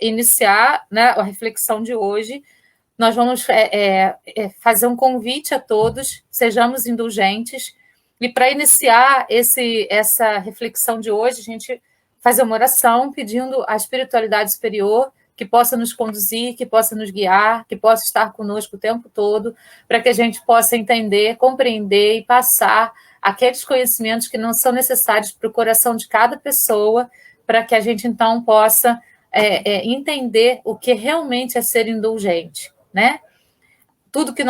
iniciar, né, a reflexão de hoje. Nós vamos fazer um convite a todos, sejamos indulgentes, e para iniciar essa reflexão de hoje, a gente fazer uma oração pedindo à espiritualidade superior que possa nos conduzir, que possa nos guiar, que possa estar conosco o tempo todo, para que a gente possa entender, compreender e passar aqueles conhecimentos que não são necessários para o coração de cada pessoa, para que a gente, então, possa entender o que realmente é ser indulgente, né? Tudo que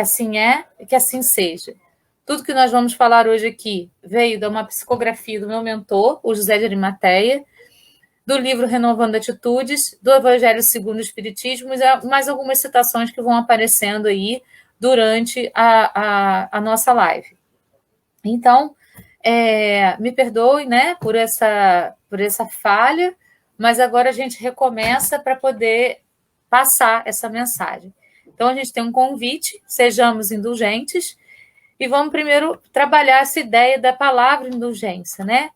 assim é, que assim seja. Tudo que nós vamos falar hoje aqui veio de uma psicografia do meu mentor, o José de Arimateia, do livro Renovando Atitudes, do Evangelho segundo o Espiritismo, e mais algumas citações que vão aparecendo aí durante a nossa live. Então, me perdoe, né, por essa falha, mas agora a gente recomeça para poder passar essa mensagem. Então, a gente tem um convite, sejamos indulgentes, e vamos primeiro trabalhar essa ideia da palavra indulgência, né?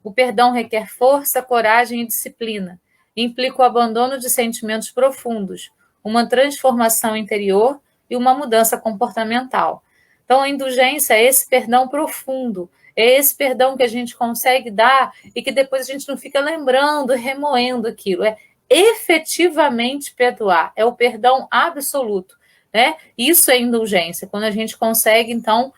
O perdão requer força, coragem e disciplina. Implica o abandono de sentimentos profundos, uma transformação interior e uma mudança comportamental. Então, a indulgência é esse perdão profundo, é esse perdão que a gente consegue dar e que depois a gente não fica lembrando, remoendo aquilo. É efetivamente perdoar, é o perdão absoluto, né? Isso é indulgência, quando a gente consegue, então,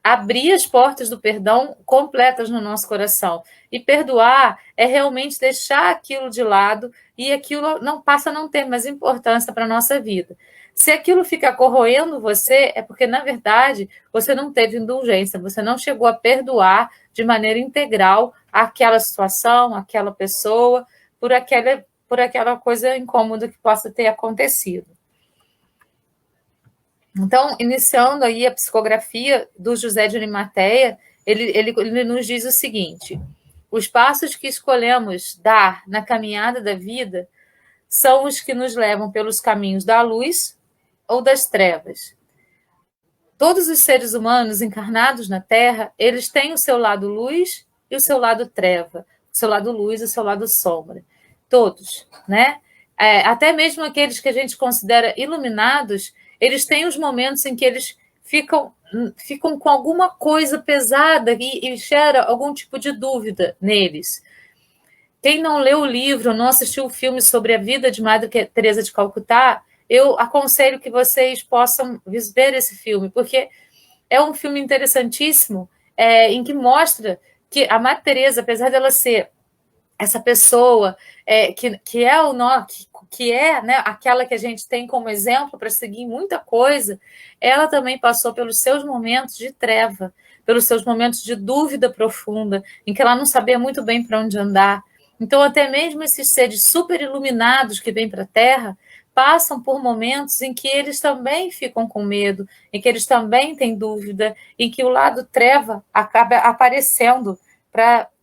abrir as portas do perdão completas no nosso coração. E perdoar é realmente deixar aquilo de lado e aquilo não passa a não ter mais importância para a nossa vida. Se aquilo fica corroendo você, é porque, na verdade, você não teve indulgência, você não chegou a perdoar de maneira integral aquela situação, aquela pessoa, por aquela coisa incômoda que possa ter acontecido. Então, iniciando aí a psicografia do José de Arimateia, ele nos diz o seguinte: os passos que escolhemos dar na caminhada da vida são os que nos levam pelos caminhos da luz ou das trevas. Todos os seres humanos encarnados na Terra, eles têm o seu lado luz e o seu lado treva, o seu lado luz e o seu lado sombra. Todos, né? Até mesmo aqueles que a gente considera iluminados, eles têm os momentos em que eles ficam com alguma coisa pesada e gera algum tipo de dúvida neles. Quem não leu o livro, não assistiu o filme sobre a vida de Madre Teresa de Calcutá, eu aconselho que vocês possam ver esse filme, porque é um filme interessantíssimo, em que mostra que a Madre Teresa, apesar dela ser essa pessoa que é né, aquela que a gente tem como exemplo para seguir muita coisa, ela também passou pelos seus momentos de treva, pelos seus momentos de dúvida profunda, em que ela não sabia muito bem para onde andar. Então, até mesmo esses seres super iluminados que vêm para a Terra passam por momentos em que eles também ficam com medo, em que eles também têm dúvida, em que o lado treva acaba aparecendo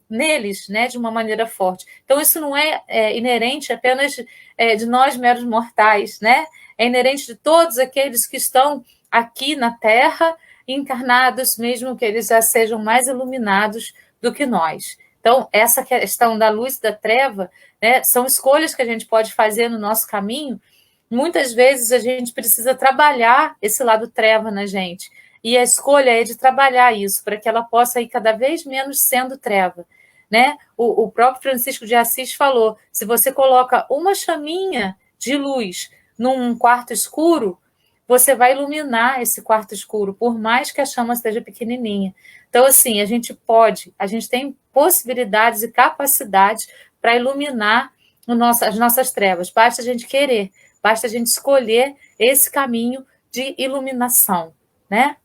neles, né, de uma maneira forte. Então, isso não é inerente apenas de nós, meros mortais, né? É inerente de todos aqueles que estão aqui na Terra, encarnados, mesmo que eles já sejam mais iluminados do que nós. Então, essa questão da luz e da treva, né, são escolhas que a gente pode fazer no nosso caminho. Muitas vezes a gente precisa trabalhar esse lado treva na gente. E a escolha é de trabalhar isso, para que ela possa ir cada vez menos sendo treva. Né? O próprio Francisco de Assis falou, se você coloca uma chaminha de luz num quarto escuro, você vai iluminar esse quarto escuro, por mais que a chama seja pequenininha. Então, assim, a gente tem possibilidades e capacidades para iluminar as nossas trevas. Basta a gente querer, basta a gente escolher esse caminho de iluminação, né?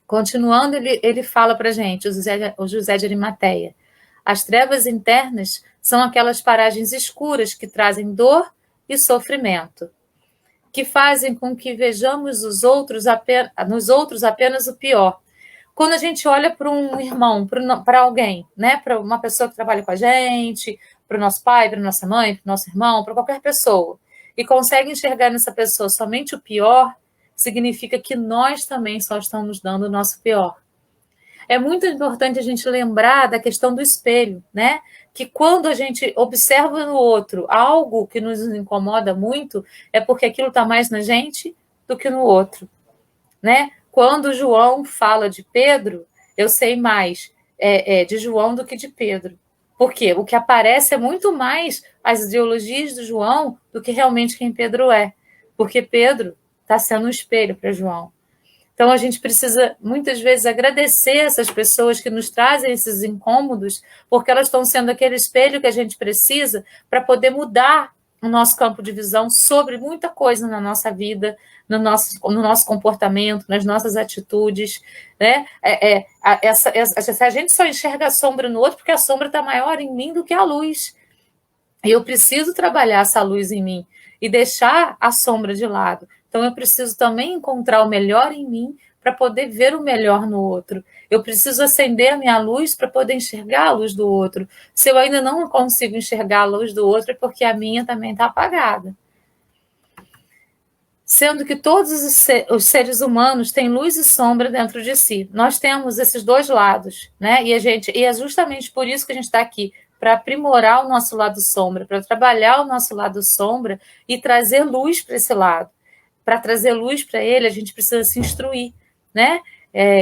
Continuando, ele fala para a gente, o José de Arimateia, as trevas internas são aquelas paragens escuras que trazem dor e sofrimento, que fazem com que vejamos nos outros apenas o pior. Quando a gente olha para um irmão, para alguém, né, para uma pessoa que trabalha com a gente, para o nosso pai, para a nossa mãe, para o nosso irmão, para qualquer pessoa, e consegue enxergar nessa pessoa somente o pior, significa que nós também só estamos dando o nosso pior. é muito importante a gente lembrar da questão do espelho, né? Que quando a gente observa no outro algo que nos incomoda muito, é porque aquilo está mais na gente do que no outro, né? Quando João fala de Pedro, eu sei mais de João do que de Pedro. Por quê? O que aparece é muito mais as ideologias do João do que realmente quem Pedro é. Porque Pedro está sendo um espelho para João. Então, a gente precisa, muitas vezes, agradecer essas pessoas que nos trazem esses incômodos, porque elas estão sendo aquele espelho que a gente precisa para poder mudar o nosso campo de visão sobre muita coisa na nossa vida, no nosso comportamento, nas nossas atitudes. Né? Se a gente só enxerga a sombra no outro, porque a sombra está maior em mim do que a luz. E eu preciso trabalhar essa luz em mim e deixar a sombra de lado. Então, eu preciso também encontrar o melhor em mim para poder ver o melhor no outro. Eu preciso acender a minha luz para poder enxergar a luz do outro. Se eu ainda não consigo enxergar a luz do outro, é porque a minha também está apagada. Sendo que todos os seres humanos têm luz e sombra dentro de si. Nós temos esses dois lados, né? E é justamente por isso que a gente está aqui, para aprimorar o nosso lado sombra, para trabalhar o nosso lado sombra e trazer luz para esse lado. Para trazer luz para ele, a gente precisa se instruir, né?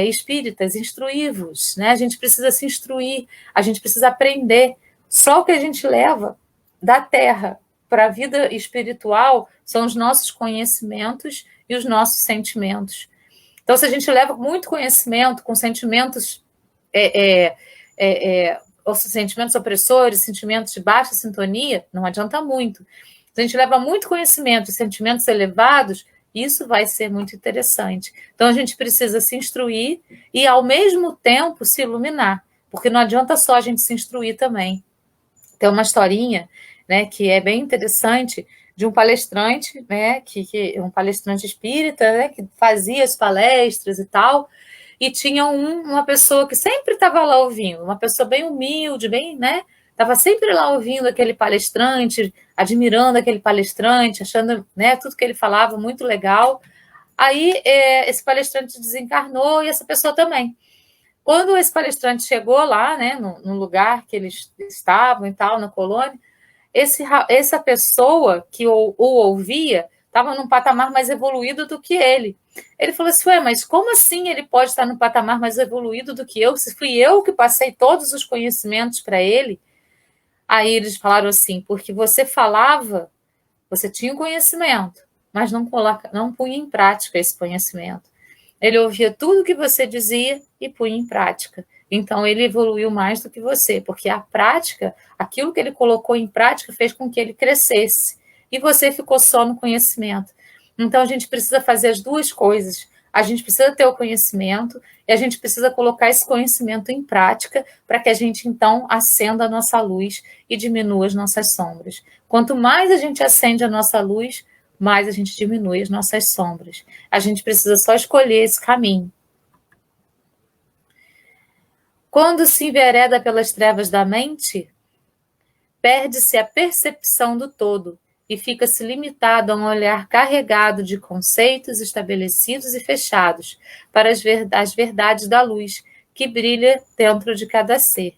Espíritas, instruí-vos, né? A gente precisa se instruir, a gente precisa aprender. Só o que a gente leva da Terra para a vida espiritual são os nossos conhecimentos e os nossos sentimentos. Então, se a gente leva muito conhecimento com sentimentos sentimentos opressores, sentimentos de baixa sintonia, não adianta muito. Se a gente leva muito conhecimento e sentimentos elevados, isso vai ser muito interessante. Então, a gente precisa se instruir e, ao mesmo tempo, se iluminar, porque não adianta só a gente se instruir também. Tem uma historinha, né, que é bem interessante, de um palestrante, né, um palestrante espírita, né, que fazia as palestras e tal, e tinha uma pessoa que sempre estava lá ouvindo, uma pessoa bem humilde, bem, né, estava sempre lá ouvindo aquele palestrante, admirando aquele palestrante, achando, né, tudo que ele falava muito legal. Aí esse palestrante desencarnou e essa pessoa também. Quando esse palestrante chegou lá, né, no lugar que eles estavam e tal, na colônia, essa pessoa que o ouvia estava num patamar mais evoluído do que ele. Ele falou assim, ué, mas como assim ele pode estar num patamar mais evoluído do que eu, se fui eu que passei todos os conhecimentos para ele? Aí eles falaram assim, porque você falava, você tinha o conhecimento, mas não punha em prática esse conhecimento. Ele ouvia tudo que você dizia e punha em prática. Então, ele evoluiu mais do que você, porque a prática, aquilo que ele colocou em prática, fez com que ele crescesse. E você ficou só no conhecimento. Então, a gente precisa fazer as duas coisas. A gente precisa ter o conhecimento e a gente precisa colocar esse conhecimento em prática para que a gente, então, acenda a nossa luz e diminua as nossas sombras. Quanto mais a gente acende a nossa luz, mais a gente diminui as nossas sombras. A gente precisa só escolher esse caminho. Quando se envereda pelas trevas da mente, perde-se a percepção do todo e fica-se limitado a um olhar carregado de conceitos estabelecidos e fechados para as verdades da luz que brilha dentro de cada ser.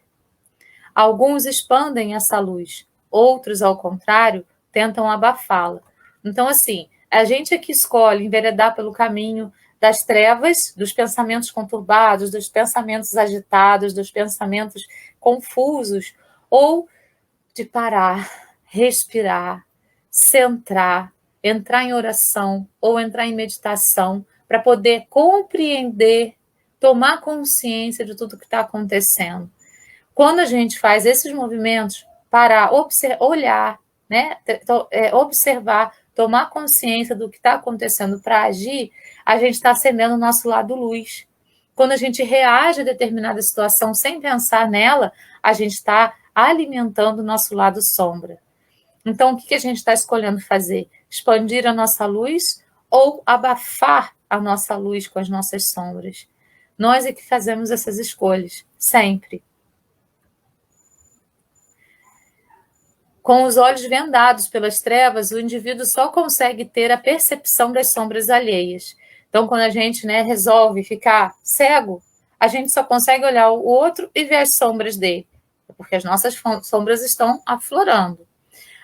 Alguns expandem essa luz, outros, ao contrário, tentam abafá-la. Então, assim, a gente é que escolhe enveredar pelo caminho das trevas, dos pensamentos conturbados, dos pensamentos agitados, dos pensamentos confusos, ou de parar, respirar, centrar, entrar em oração ou entrar em meditação para poder compreender, tomar consciência de tudo que está acontecendo. Quando a gente faz esses movimentos, parar, olhar, né, observar, tomar consciência do que está acontecendo para agir, a gente está acendendo o nosso lado luz. Quando a gente reage a determinada situação sem pensar nela, a gente está alimentando o nosso lado sombra. Então, o que a gente está escolhendo fazer? Expandir a nossa luz ou abafar a nossa luz com as nossas sombras? Nós é que fazemos essas escolhas, sempre. Com os olhos vendados pelas trevas, o indivíduo só consegue ter a percepção das sombras alheias. Então, quando a gente, né, resolve ficar cego, a gente só consegue olhar o outro e ver as sombras dele, porque as nossas sombras estão aflorando.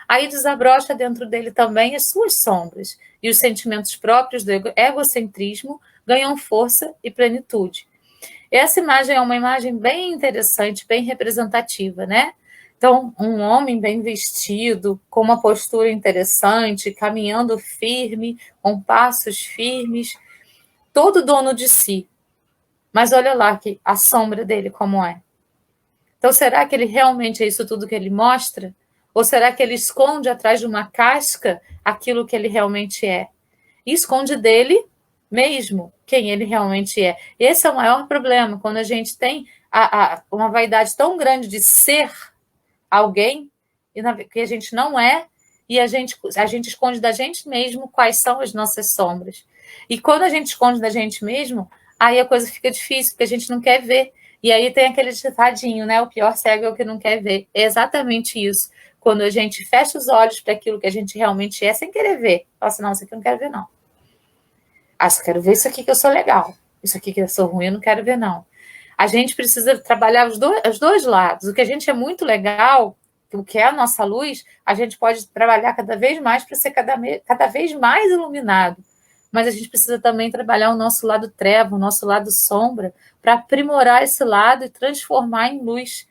Aí desabrocha dentro dele também as suas sombras, e os sentimentos próprios do egocentrismo ganham força e plenitude. Essa imagem é uma imagem bem interessante, bem representativa, né? Então, um homem bem vestido, com uma postura interessante, caminhando firme, com passos firmes, todo dono de si. Mas olha lá que a sombra dele como é. Então, será que ele realmente é isso tudo que ele mostra? Ou será que ele esconde atrás de uma casca aquilo que ele realmente é? E esconde dele mesmo quem ele realmente é. Esse é o maior problema, quando a gente tem uma vaidade tão grande de ser alguém que a gente não é, e a gente esconde da gente mesmo quais são as nossas sombras. E quando a gente esconde da gente mesmo, aí a coisa fica difícil, porque a gente não quer ver. E aí tem aquele ditadinho, né? O pior cego é o que não quer ver. É exatamente isso. Quando a gente fecha os olhos para aquilo que a gente realmente é, sem querer ver. Fala assim, não, isso aqui eu não quero ver, não. Ah, só quero ver isso aqui que eu sou legal. Isso aqui que eu sou ruim, eu não quero ver, não. A gente precisa trabalhar os dois lados. O que a gente é muito legal, o que é a nossa luz, a gente pode trabalhar cada vez mais para ser cada vez mais iluminado. Mas a gente precisa também trabalhar o nosso lado treva, o nosso lado sombra, para aprimorar esse lado e transformar em luz.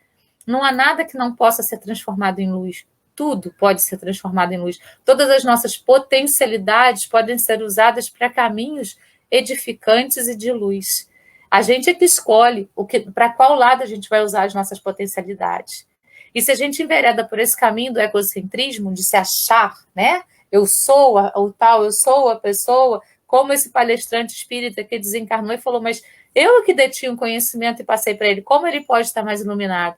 Não há nada que não possa ser transformado em luz. Tudo pode ser transformado em luz. Todas as nossas potencialidades podem ser usadas para caminhos edificantes e de luz. A gente é que escolhe para qual lado a gente vai usar as nossas potencialidades. E se a gente envereda por esse caminho do egocentrismo, de se achar, né? Eu sou o tal, eu sou a pessoa, como esse palestrante espírita que desencarnou e falou, mas eu que detinha um conhecimento e passei para ele, como ele pode estar mais iluminado?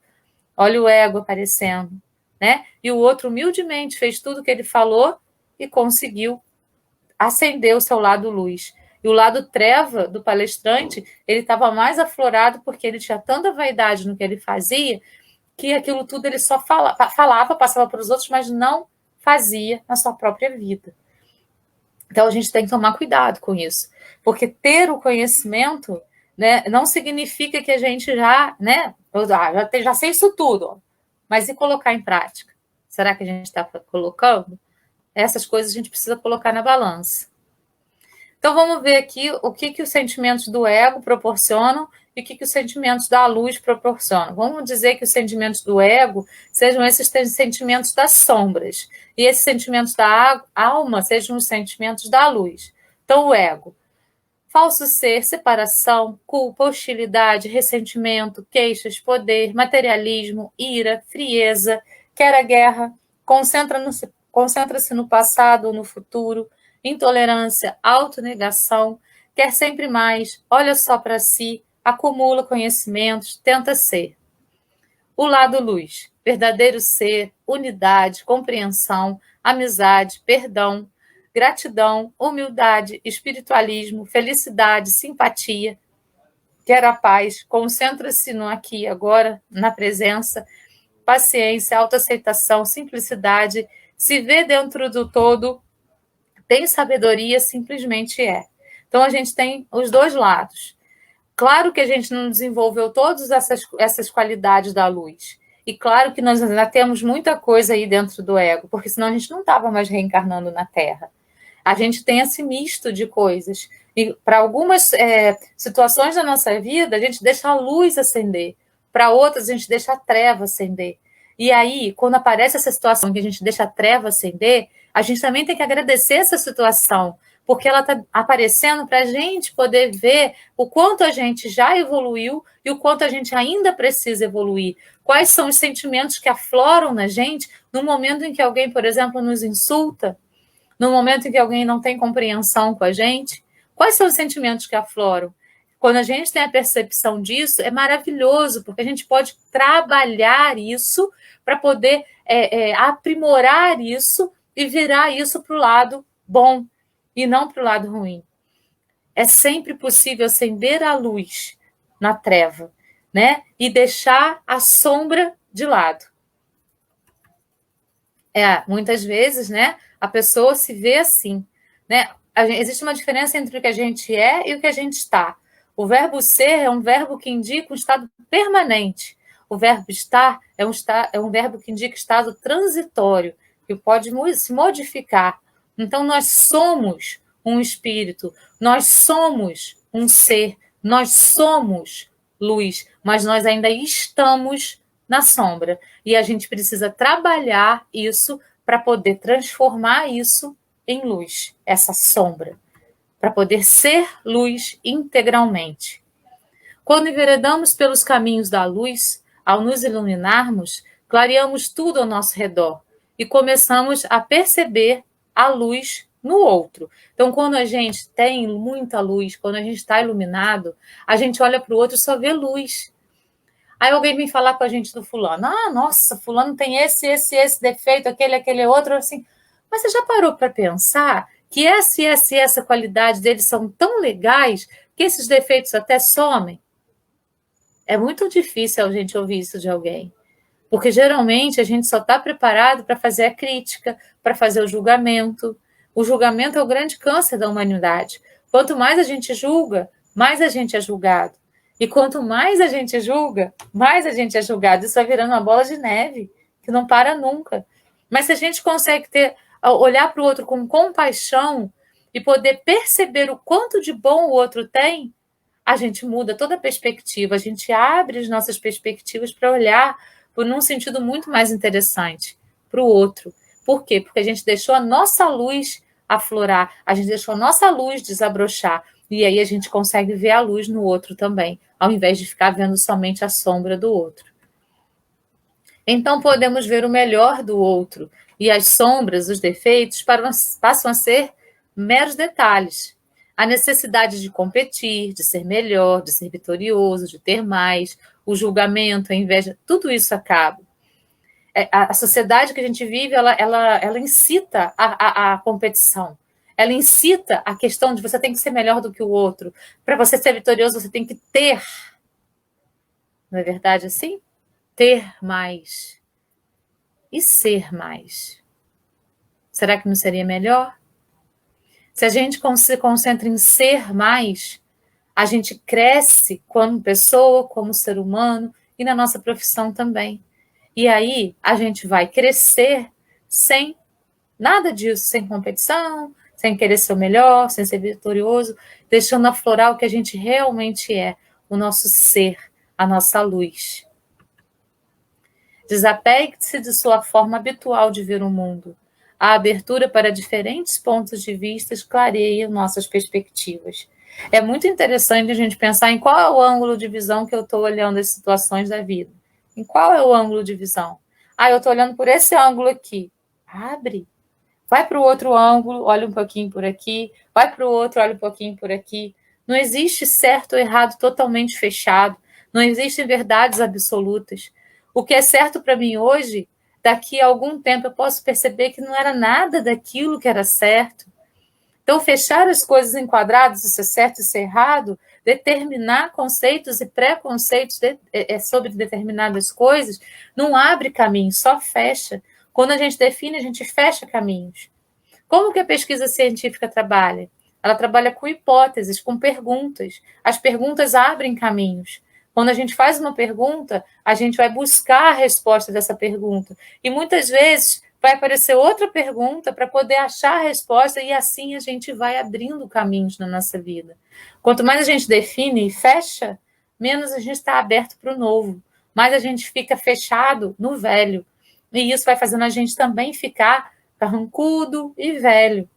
Olha o ego aparecendo, né? E o outro humildemente fez tudo o que ele falou e conseguiu acender o seu lado luz. E o lado treva do palestrante, ele estava mais aflorado porque ele tinha tanta vaidade no que ele fazia que aquilo tudo ele só falava, passava para os outros, mas não fazia na sua própria vida. Então a gente tem que tomar cuidado com isso, porque ter o conhecimento, né, não significa que a gente já, né, já sei isso tudo, mas e colocar em prática? Será que a gente está colocando? Essas coisas a gente precisa colocar na balança. Então vamos ver aqui o que os sentimentos do ego proporcionam e o que os sentimentos da luz proporcionam. Vamos dizer que os sentimentos do ego sejam esses sentimentos das sombras e esses sentimentos da alma sejam os sentimentos da luz. Então o ego, falso ser, separação, culpa, hostilidade, ressentimento, queixas, poder, materialismo, ira, frieza, quer a guerra, concentra-se no passado ou no futuro, intolerância, autonegação, quer sempre mais, olha só para si, acumula conhecimentos, tenta ser. O lado luz, verdadeiro ser, unidade, compreensão, amizade, perdão, gratidão, humildade, espiritualismo, felicidade, simpatia, quer a paz, concentra-se no aqui e agora, na presença, paciência, autoaceitação, simplicidade, se vê dentro do todo, tem sabedoria, simplesmente é. Então, a gente tem os dois lados. Claro que a gente não desenvolveu todas essas qualidades da luz. E claro que nós ainda temos muita coisa aí dentro do ego, porque senão a gente não estava mais reencarnando na Terra. A gente tem esse misto de coisas. E para algumas situações da nossa vida, a gente deixa a luz acender. Para outras, a gente deixa a treva acender. E aí, quando aparece essa situação que a gente deixa a treva acender, a gente também tem que agradecer essa situação, porque ela está aparecendo para a gente poder ver o quanto a gente já evoluiu e o quanto a gente ainda precisa evoluir. Quais são os sentimentos que afloram na gente no momento em que alguém, por exemplo, nos insulta, no momento em que alguém não tem compreensão com a gente? Quais são os sentimentos que afloram? Quando a gente tem a percepção disso, é maravilhoso, porque a gente pode trabalhar isso para poder aprimorar isso e virar isso para o lado bom e não para o lado ruim. É sempre possível acender a luz na treva, né? E deixar a sombra de lado. Muitas vezes, né, a pessoa se vê assim, né? Existe uma diferença entre o que a gente é e o que a gente está. O verbo ser é um verbo que indica um estado permanente. O verbo estar é um verbo que indica estado transitório, que pode se modificar. Então, nós somos um espírito, nós somos um ser, nós somos luz, mas nós ainda estamos na sombra. E a gente precisa trabalhar isso para poder transformar isso em luz, essa sombra, para poder ser luz integralmente. Quando enveredamos pelos caminhos da luz, ao nos iluminarmos, clareamos tudo ao nosso redor e começamos a perceber a luz no outro. Então, quando a gente tem muita luz, quando a gente está iluminado, a gente olha para o outro e só vê luz. Aí alguém vem falar com a gente do fulano. Ah, nossa, fulano tem esse defeito, aquele outro, assim. Mas você já parou para pensar que essa qualidade deles são tão legais que esses defeitos até somem? É muito difícil a gente ouvir isso de alguém. Porque geralmente a gente só está preparado para fazer a crítica, para fazer o julgamento. O julgamento é o grande câncer da humanidade. Quanto mais a gente julga, mais a gente é julgado. E quanto mais a gente julga, mais a gente é julgado. Isso vai virando uma bola de neve, que não para nunca. Mas se a gente consegue olhar para o outro com compaixão e poder perceber o quanto de bom o outro tem, a gente muda toda a perspectiva, a gente abre as nossas perspectivas para olhar por um sentido muito mais interessante para o outro. Por quê? Porque a gente deixou a nossa luz aflorar, a gente deixou a nossa luz desabrochar, e aí a gente consegue ver a luz no outro também, ao invés de ficar vendo somente a sombra do outro. Então podemos ver o melhor do outro, e as sombras, os defeitos, passam a ser meros detalhes. A necessidade de competir, de ser melhor, de ser vitorioso, de ter mais, o julgamento, a inveja, tudo isso acaba. A sociedade que a gente vive, ela incita a competição. Ela incita a questão de você tem que ser melhor do que o outro. Para você ser vitorioso, você tem que ter. Não é verdade assim? Ter mais. E ser mais. Será que não seria melhor? Se a gente se concentra em ser mais, a gente cresce como pessoa, como ser humano e na nossa profissão também. E aí a gente vai crescer sem nada disso, sem competição, sem querer ser o melhor, sem ser vitorioso, deixando aflorar o que a gente realmente é, o nosso ser, a nossa luz. Desapegue-se de sua forma habitual de ver o mundo. A abertura para diferentes pontos de vista clareia nossas perspectivas. É muito interessante a gente pensar em qual é o ângulo de visão que eu estou olhando as situações da vida. Em qual é o ângulo de visão? Ah, eu estou olhando por esse ângulo aqui. Abre. Vai para o outro ângulo, olha um pouquinho por aqui. Vai para o outro, olha um pouquinho por aqui. Não existe certo ou errado totalmente fechado. Não existem verdades absolutas. O que é certo para mim hoje, daqui a algum tempo eu posso perceber que não era nada daquilo que era certo. Então, fechar as coisas em quadrados, isso é certo e isso é errado, determinar conceitos e preconceitos sobre determinadas coisas, não abre caminho, só fecha. Quando a gente define, a gente fecha caminhos. Como que a pesquisa científica trabalha? Ela trabalha com hipóteses, com perguntas. As perguntas abrem caminhos. Quando a gente faz uma pergunta, a gente vai buscar a resposta dessa pergunta. E muitas vezes vai aparecer outra pergunta para poder achar a resposta e assim a gente vai abrindo caminhos na nossa vida. Quanto mais a gente define e fecha, menos a gente está aberto para o novo. Mais a gente fica fechado no velho. E isso vai fazendo a gente também ficar carrancudo e velho.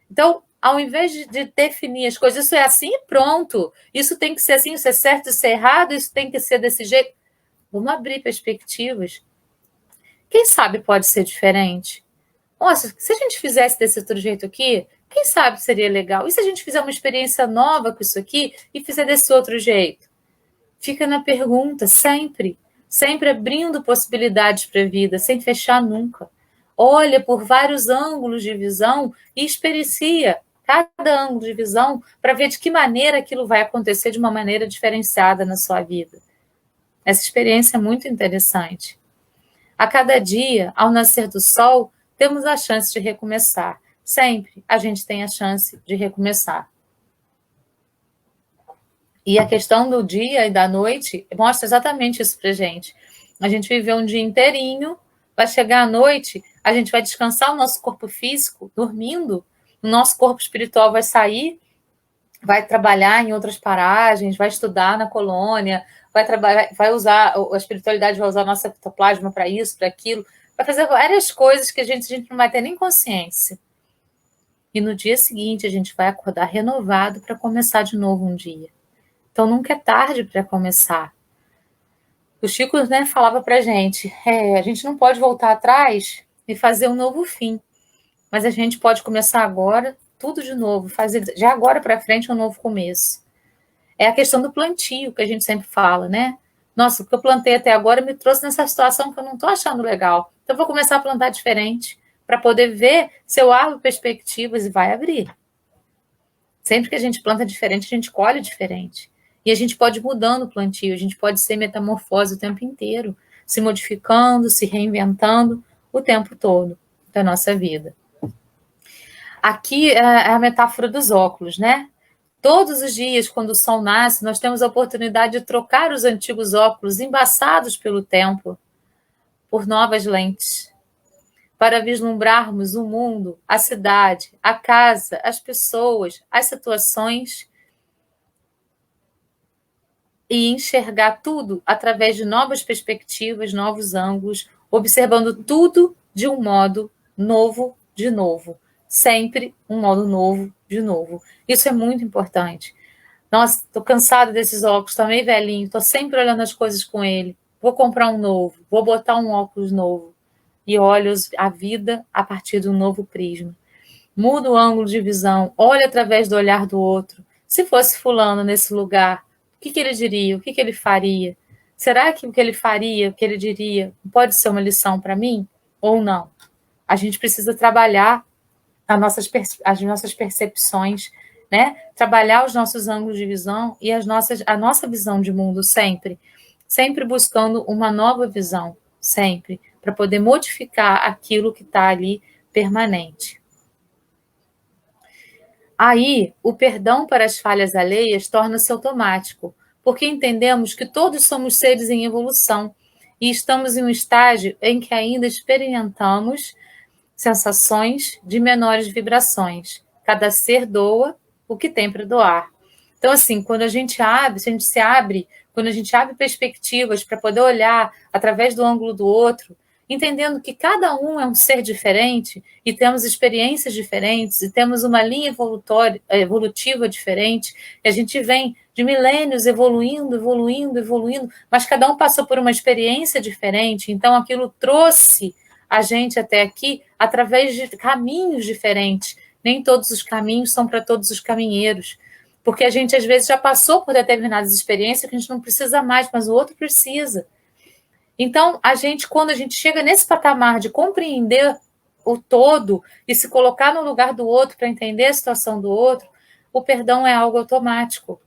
Então, ao invés de definir as coisas, isso é assim e pronto. Isso tem que ser assim, isso é certo, isso é errado, isso tem que ser desse jeito. Vamos abrir perspectivas. Quem sabe pode ser diferente? Nossa, se a gente fizesse desse outro jeito aqui, quem sabe seria legal? E se a gente fizer uma experiência nova com isso aqui e fizer desse outro jeito? Fica na pergunta, sempre. Sempre abrindo possibilidades para a vida, sem fechar nunca. Olha por vários ângulos de visão e experiencia cada ângulo de visão para ver de que maneira aquilo vai acontecer de uma maneira diferenciada na sua vida. Essa experiência é muito interessante. A cada dia, ao nascer do sol, temos a chance de recomeçar. Sempre a gente tem a chance de recomeçar. E a questão do dia e da noite mostra exatamente isso pra gente. A gente viveu um dia inteirinho, vai chegar à noite, a gente vai descansar o nosso corpo físico, dormindo, o nosso corpo espiritual vai sair, vai trabalhar em outras paragens, vai estudar na colônia, vai usar, a espiritualidade vai usar a nossa ectoplasma para isso, para aquilo, vai fazer várias coisas que a gente não vai ter nem consciência. E no dia seguinte a gente vai acordar renovado para começar de novo um dia. Então nunca é tarde para começar. O Chico, né, falava para a gente não pode voltar atrás e fazer um novo fim, mas a gente pode começar agora, tudo de novo, fazer já agora para frente um novo começo. É a questão do plantio que a gente sempre fala, né? Nossa, o que eu plantei até agora me trouxe nessa situação que eu não estou achando legal. Então eu vou começar a plantar diferente para poder ver se eu abro perspectivas e vai abrir. Sempre que a gente planta diferente, a gente colhe diferente. E a gente pode ir mudando o plantio, a gente pode ser metamorfose o tempo inteiro, se modificando, se reinventando o tempo todo da nossa vida. Aqui é a metáfora dos óculos, né? Todos os dias, quando o sol nasce, nós temos a oportunidade de trocar os antigos óculos embaçados pelo tempo por novas lentes, para vislumbrarmos o mundo, a cidade, a casa, as pessoas, as situações e enxergar tudo através de novas perspectivas, novos ângulos, observando tudo de um modo novo de novo. Sempre um modo novo de novo. Isso é muito importante. Nossa, estou cansada desses óculos, estou meio velhinho, estou sempre olhando as coisas com ele. Vou comprar um novo, vou botar um óculos novo. E olho a vida a partir de um novo prisma. Muda o ângulo de visão, olha através do olhar do outro. Se fosse fulano nesse lugar, o que ele diria? O que ele faria? Será que o que ele faria, o que ele diria, pode ser uma lição para mim ou não? A gente precisa trabalhar as nossas percepções, né? Trabalhar os nossos ângulos de visão e a nossa visão de mundo sempre. Sempre buscando uma nova visão, sempre, para poder modificar aquilo que está ali permanente. Aí, o perdão para as falhas alheias torna-se automático, porque entendemos que todos somos seres em evolução e estamos em um estágio em que ainda experimentamos sensações de menores vibrações. Cada ser doa o que tem para doar. Então, assim, quando a gente se abre, quando a gente abre perspectivas para poder olhar através do ângulo do outro, entendendo que cada um é um ser diferente e temos experiências diferentes e temos uma linha evolutiva diferente, e a gente vem de milênios evoluindo, mas cada um passou por uma experiência diferente, então aquilo trouxe a gente até aqui através de caminhos diferentes. Nem todos os caminhos são para todos os caminheiros, porque a gente às vezes já passou por determinadas experiências que a gente não precisa mais, mas o outro precisa. Então, quando a gente chega nesse patamar de compreender o todo e se colocar no lugar do outro para entender a situação do outro, o perdão é algo automático.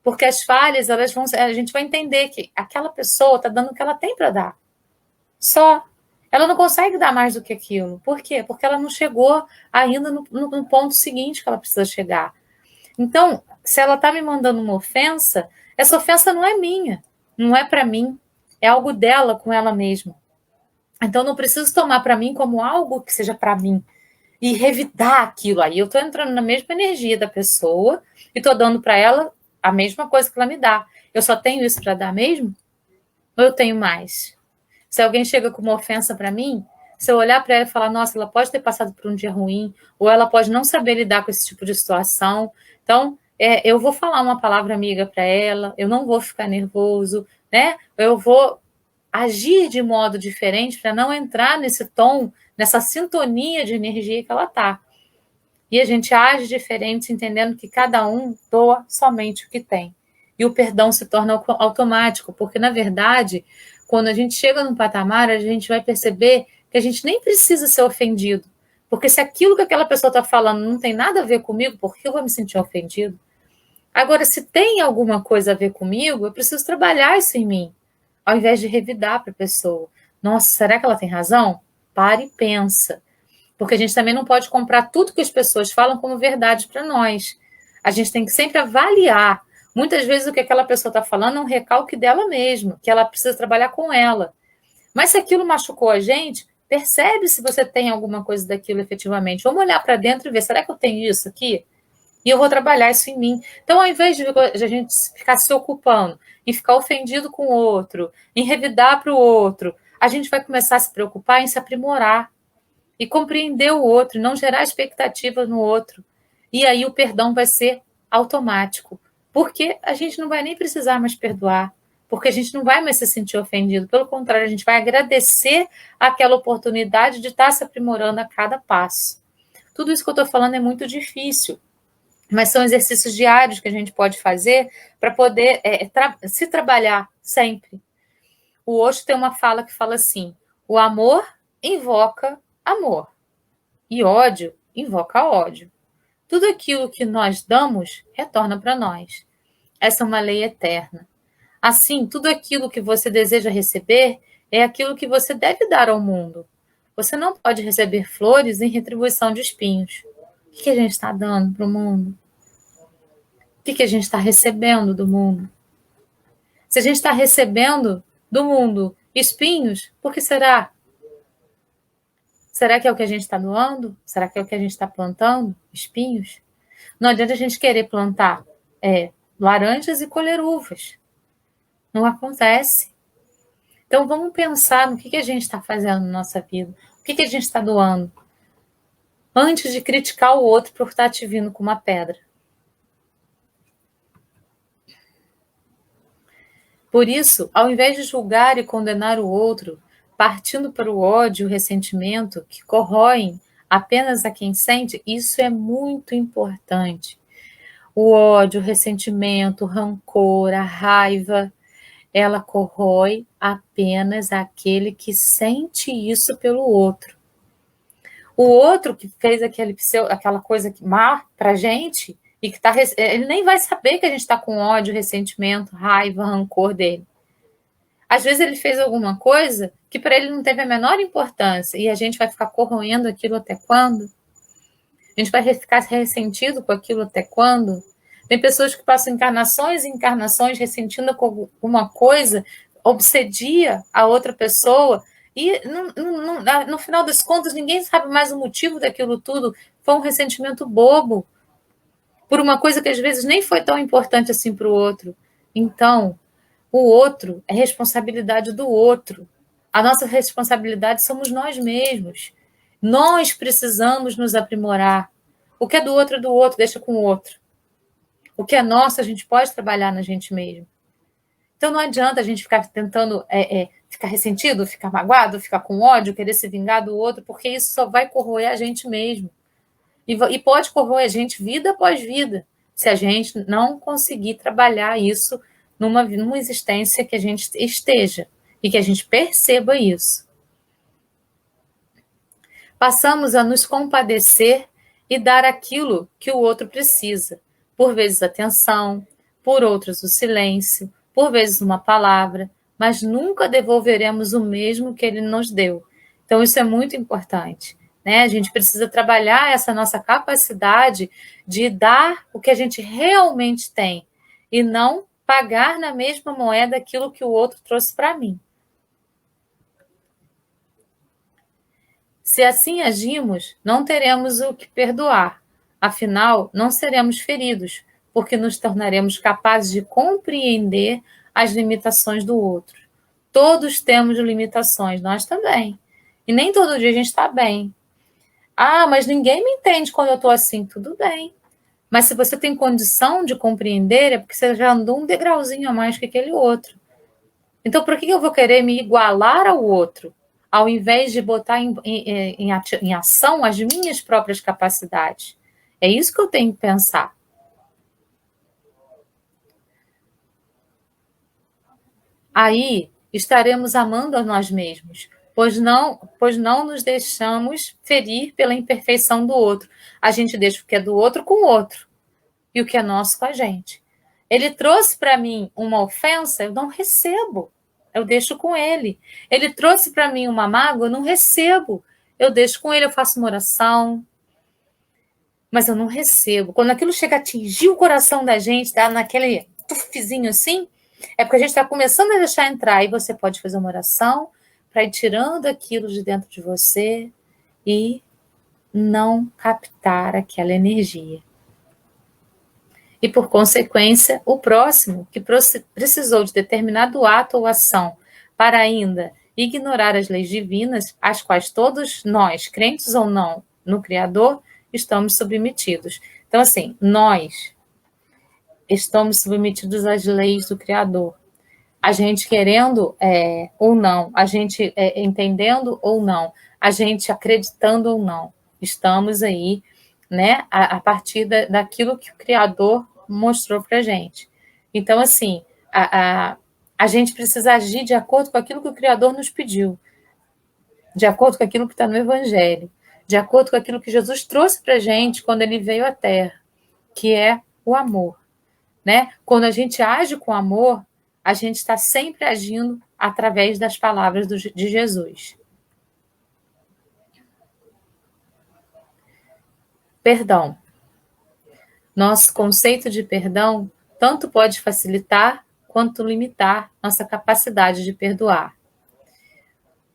Porque as falhas, a gente vai entender que aquela pessoa está dando o que ela tem para dar. Só. Ela não consegue dar mais do que aquilo. Por quê? Porque ela não chegou ainda no ponto seguinte que ela precisa chegar. Então, se ela está me mandando uma ofensa, essa ofensa não é minha, não é para mim. É algo dela com ela mesma. Então, não preciso tomar para mim como algo que seja para mim e revidar aquilo. Aí eu estou entrando na mesma energia da pessoa e estou dando para ela a mesma coisa que ela me dá. Eu só tenho isso para dar mesmo? Ou eu tenho mais? Se alguém chega com uma ofensa para mim, se eu olhar para ela e falar, nossa, ela pode ter passado por um dia ruim, ou ela pode não saber lidar com esse tipo de situação. Então, eu vou falar uma palavra amiga para ela, eu não vou ficar nervoso, né? Eu vou agir de modo diferente para não entrar nesse tom, nessa sintonia de energia que ela está. E a gente age diferente, entendendo que cada um doa somente o que tem. E o perdão se torna automático, porque, na verdade, quando a gente chega num patamar, a gente vai perceber que a gente nem precisa ser ofendido. Porque se aquilo que aquela pessoa está falando não tem nada a ver comigo, por que eu vou me sentir ofendido? Agora, se tem alguma coisa a ver comigo, eu preciso trabalhar isso em mim, ao invés de revidar para a pessoa. Nossa, será que ela tem razão? Para e pensa. Porque a gente também não pode comprar tudo que as pessoas falam como verdade para nós. A gente tem que sempre avaliar Muitas vezes o que aquela pessoa está falando é um recalque dela mesma, que ela precisa trabalhar com ela. Mas se aquilo machucou a gente, percebe se você tem alguma coisa daquilo efetivamente. Vamos olhar para dentro e ver, será que eu tenho isso aqui? E eu vou trabalhar isso em mim. Então, ao invés de a gente ficar se ocupando em ficar ofendido com o outro, em revidar para o outro, a gente vai começar a se preocupar em se aprimorar e compreender o outro, não gerar expectativa no outro. E aí o perdão vai ser automático, porque a gente não vai nem precisar mais perdoar, porque a gente não vai mais se sentir ofendido. Pelo contrário, a gente vai agradecer aquela oportunidade de estar se aprimorando a cada passo. Tudo isso que eu estou falando é muito difícil, mas são exercícios diários que a gente pode fazer para poder se trabalhar sempre. O Osho tem uma fala que fala assim: o amor invoca amor e ódio invoca ódio. Tudo aquilo que nós damos retorna para nós. Essa é uma lei eterna. Assim, tudo aquilo que você deseja receber é aquilo que você deve dar ao mundo. Você não pode receber flores em retribuição de espinhos. O que a gente está dando para o mundo? O que a gente está recebendo do mundo? Se a gente está recebendo do mundo espinhos, por que será? Será que é o que a gente está doando? Será que é o que a gente está plantando? Espinhos? Não adianta a gente querer plantar laranjas e colher uvas. Não acontece. Então vamos pensar no que a gente está fazendo na nossa vida. O que a gente está doando? Antes de criticar o outro por estar te vindo com uma pedra. Por isso, ao invés de julgar e condenar o outro, partindo para o ódio e o ressentimento que corroem apenas a quem sente, isso é muito importante. O ódio, o ressentimento, o rancor, a raiva, ela corrói apenas aquele que sente isso pelo outro. O outro que fez aquela coisa má para a gente, e que ele nem vai saber que a gente está com ódio, ressentimento, raiva, rancor dele. Às vezes ele fez alguma coisa que para ele não teve a menor importância e a gente vai ficar corroendo aquilo até quando? A gente vai ficar ressentido com aquilo até quando? Tem pessoas que passam encarnações e encarnações ressentindo com alguma coisa, obsedia a outra pessoa e no final das contas ninguém sabe mais o motivo daquilo tudo. Foi um ressentimento bobo por uma coisa que às vezes nem foi tão importante assim para o outro. Então, o outro é responsabilidade do outro. A nossa responsabilidade somos nós mesmos. Nós precisamos nos aprimorar. O que é do outro, deixa com o outro. O que é nosso, a gente pode trabalhar na gente mesmo. Então não adianta a gente ficar tentando ficar ressentido, ficar magoado, ficar com ódio, querer se vingar do outro, porque isso só vai corroer a gente mesmo. E pode corroer a gente vida após vida, se a gente não conseguir trabalhar isso numa existência que a gente esteja e que a gente perceba isso. Passamos a nos compadecer e dar aquilo que o outro precisa, por vezes atenção, por outras o silêncio, por vezes uma palavra, mas nunca devolveremos o mesmo que ele nos deu. Então isso é muito importante, né? A gente precisa trabalhar essa nossa capacidade de dar o que a gente realmente tem e não pagar na mesma moeda aquilo que o outro trouxe para mim. Se assim agimos, não teremos o que perdoar. Afinal, não seremos feridos, porque nos tornaremos capazes de compreender as limitações do outro. Todos temos limitações, nós também. E nem todo dia a gente está bem. Ah, mas ninguém me entende quando eu estou assim. Tudo bem. Mas se você tem condição de compreender, é porque você já andou um degrauzinho a mais que aquele outro. Então, por que eu vou querer me igualar ao outro, ao invés de botar em ação as minhas próprias capacidades? É isso que eu tenho que pensar. Aí estaremos amando a nós mesmos, pois não nos deixamos ferir pela imperfeição do outro. A gente deixa o que é do outro com o outro e o que é nosso com a gente. Ele trouxe para mim uma ofensa, eu não recebo. Eu deixo com ele. Ele trouxe para mim uma mágoa, eu não recebo. Eu deixo com ele, eu faço uma oração. Mas eu não recebo. Quando aquilo chega a atingir o coração da gente, dá naquele tufzinho assim, é porque a gente está começando a deixar entrar. E você pode fazer uma oração para ir tirando aquilo de dentro de você e não captar aquela energia. E, por consequência, o próximo, que precisou de determinado ato ou ação para ainda ignorar as leis divinas, às quais todos nós, crentes ou não no Criador, estamos submetidos. Então, assim, nós estamos submetidos às leis do Criador. A gente querendo ou não, a gente entendendo ou não, a gente acreditando ou não, estamos aí, né, a partir daquilo que o Criador mostrou para a gente. Então, assim, a gente precisa agir de acordo com aquilo que o Criador nos pediu, de acordo com aquilo que está no Evangelho, de acordo com aquilo que Jesus trouxe para a gente quando ele veio à Terra, que é o amor. Né? Quando a gente age com amor, a gente está sempre agindo através das palavras de Jesus. Perdão. Nosso conceito de perdão tanto pode facilitar quanto limitar nossa capacidade de perdoar.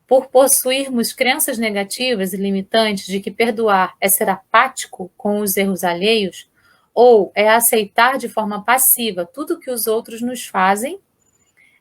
Por possuirmos crenças negativas e limitantes de que perdoar é ser apático com os erros alheios, ou é aceitar de forma passiva tudo que os outros nos fazem,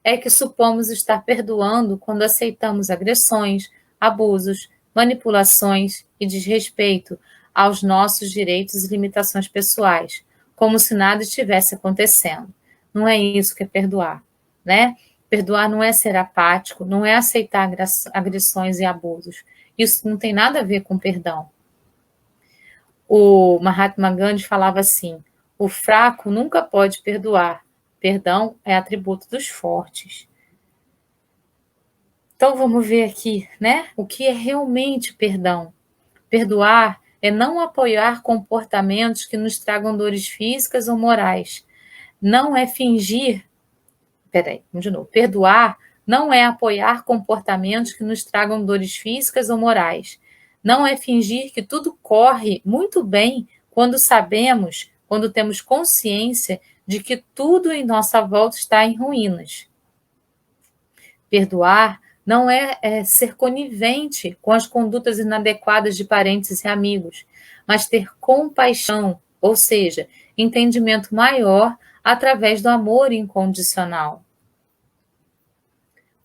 é que supomos estar perdoando quando aceitamos agressões, abusos, manipulações e desrespeito aos nossos direitos e limitações pessoais, como se nada estivesse acontecendo. Não é isso que é perdoar, né? Perdoar não é ser apático, não é aceitar agressões e abusos. Isso não tem nada a ver com perdão. O Mahatma Gandhi falava assim: o fraco nunca pode perdoar. Perdão é atributo dos fortes. Então vamos ver aqui, né? O que é realmente perdão? Perdoar é não apoiar comportamentos que nos tragam dores físicas ou morais. Não é fingir. Peraí, vamos de novo. Perdoar não é apoiar comportamentos que nos tragam dores físicas ou morais. Não é fingir que tudo corre muito bem quando sabemos, quando temos consciência de que tudo em nossa volta está em ruínas. Perdoar não é ser conivente com as condutas inadequadas de parentes e amigos, mas ter compaixão, ou seja, entendimento maior através do amor incondicional.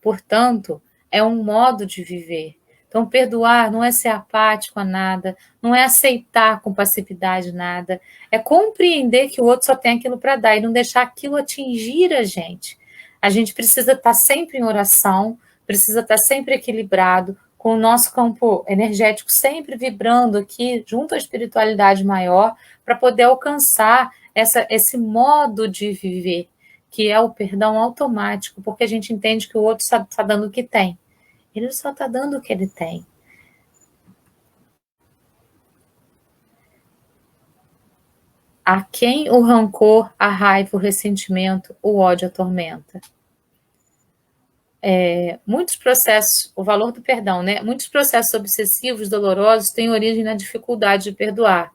Portanto, é um modo de viver. Então, perdoar não é ser apático a nada, não é aceitar com passividade nada, é compreender que o outro só tem aquilo para dar e não deixar aquilo atingir a gente. A gente precisa estar sempre em oração, precisa estar sempre equilibrado, com o nosso campo energético sempre vibrando aqui, junto à espiritualidade maior, para poder alcançar esse modo de viver, que é o perdão automático, porque a gente entende que o outro está dando o que tem. Ele só está dando o que ele tem. A quem o rancor, a raiva, o ressentimento, o ódio atormenta? Muitos processos, o valor do perdão, né? Muitos processos obsessivos, dolorosos, têm origem na dificuldade de perdoar.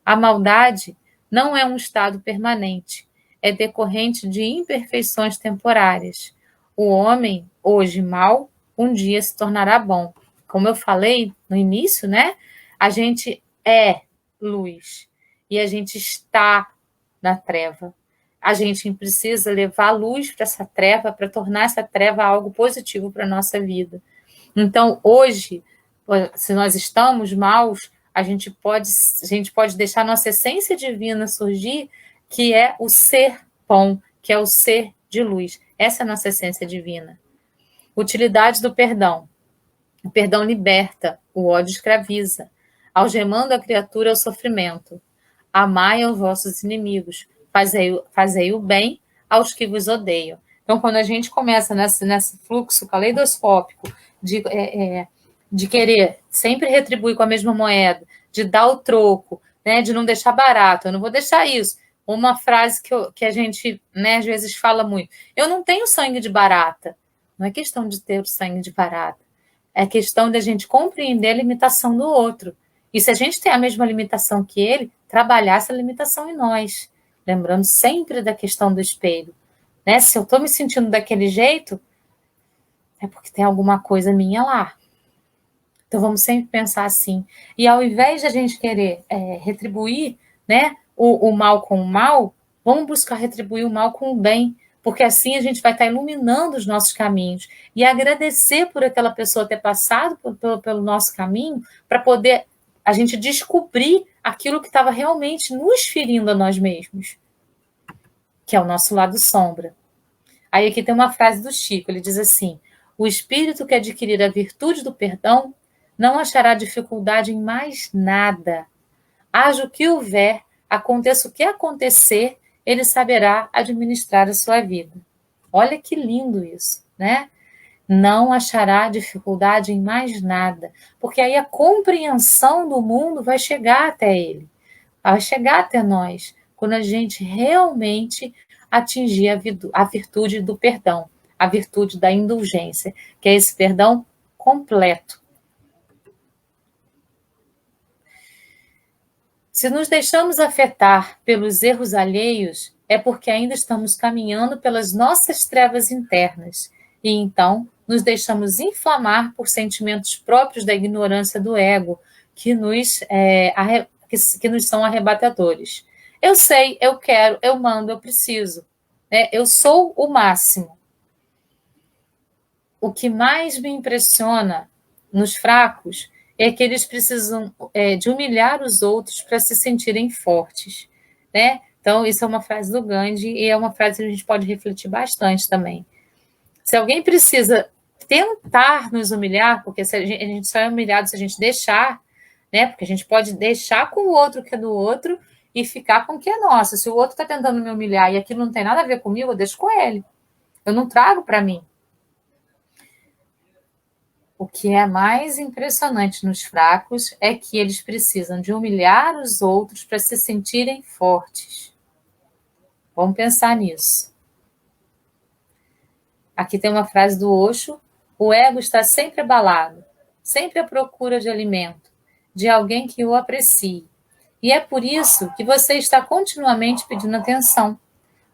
A maldade não é um estado permanente, é decorrente de imperfeições temporárias. O homem, hoje mal, um dia se tornará bom. Como eu falei no início, né? A gente é luz e a gente está na treva. A gente precisa levar a luz para essa treva, para tornar essa treva algo positivo para a nossa vida. Então, hoje, se nós estamos maus, a gente pode deixar nossa essência divina surgir, que é o ser bom, que é o ser de luz. Essa é a nossa essência divina. Utilidade do perdão. O perdão liberta, o ódio escraviza, algemando a criatura ao sofrimento. Amai aos vossos inimigos, fazei o bem aos que vos odeiam. Então, quando a gente começa nesse fluxo caleidoscópico de querer sempre retribuir com a mesma moeda, de dar o troco, né, de não deixar barato, eu não vou deixar isso. Uma frase que a gente, né, às vezes fala muito: eu não tenho sangue de barata. Não é questão de ter o sangue de barata. É questão de a gente compreender a limitação do outro. E se a gente tem a mesma limitação que ele, trabalhar essa limitação em nós. lembrando sempre da questão do espelho, né? Se eu estou me sentindo daquele jeito, é porque tem alguma coisa minha lá. Então vamos sempre pensar assim. E ao invés de a gente querer retribuir, né, o mal com o mal, vamos buscar retribuir o mal com o bem, porque assim a gente vai estar iluminando os nossos caminhos e agradecer por aquela pessoa ter passado pelo nosso caminho para poder a gente descobrir aquilo que estava realmente nos ferindo a nós mesmos, que é o nosso lado sombra. Aí aqui tem uma frase do Chico, ele diz assim: o espírito que adquirir a virtude do perdão não achará dificuldade em mais nada. Haja o que houver, aconteça o que acontecer, ele saberá administrar a sua vida. Olha que lindo isso, né? Não achará dificuldade em mais nada, porque aí a compreensão do mundo vai chegar até ele, vai chegar até nós, quando a gente realmente atingir a virtude do perdão, a virtude da indulgência, que é esse perdão completo. Se nos deixamos afetar pelos erros alheios, é porque ainda estamos caminhando pelas nossas trevas internas, e então nos deixamos inflamar por sentimentos próprios da ignorância do ego, que nos são arrebatadores. Eu sei, eu quero, eu mando, eu preciso. Né? Eu sou o máximo. O que mais me impressiona nos fracos é que eles precisam de humilhar os outros para se sentirem fortes, né? Então, isso é uma frase do Gandhi e é uma frase que a gente pode refletir bastante também. Se alguém precisa tentar nos humilhar, porque a gente só é humilhado se a gente deixar, né? Porque a gente pode deixar com o outro que é do outro e ficar com o que é nosso. Se o outro está tentando me humilhar e aquilo não tem nada a ver comigo, eu deixo com ele. Eu não trago para mim. O que é mais impressionante nos fracos é que eles precisam de humilhar os outros para se sentirem fortes. Vamos pensar nisso. Aqui tem uma frase do Osho: o ego está sempre abalado, sempre à procura de alimento, de alguém que o aprecie. E é por isso que você está continuamente pedindo atenção.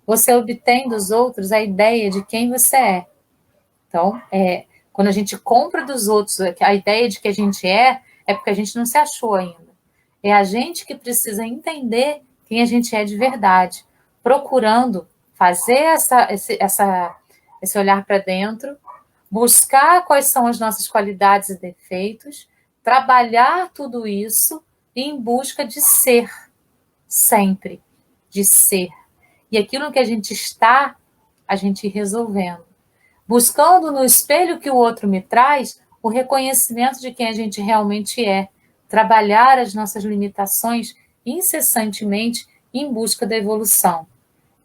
Você obtém dos outros a ideia de quem você é. Então, quando a gente compra dos outros a ideia de que a gente é porque a gente não se achou ainda. É a gente que precisa entender quem a gente é de verdade, procurando fazer esse olhar para dentro, buscar quais são as nossas qualidades e defeitos, trabalhar tudo isso em busca de ser, sempre, de ser. E aquilo que a gente está, a gente ir resolvendo. Buscando no espelho que o outro me traz o reconhecimento de quem a gente realmente é, trabalhar as nossas limitações incessantemente em busca da evolução.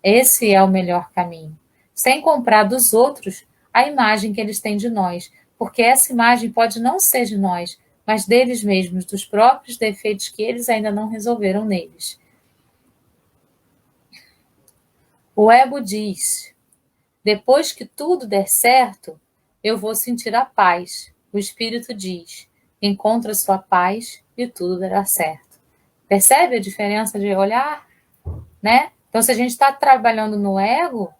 Esse é o melhor caminho. Sem comprar dos outros a imagem que eles têm de nós, porque essa imagem pode não ser de nós, mas deles mesmos, dos próprios defeitos que eles ainda não resolveram neles. O ego diz: depois que tudo der certo, eu vou sentir a paz. O Espírito diz: encontra sua paz e tudo dará certo. Percebe a diferença de olhar? Né? Então, se a gente está trabalhando no ego,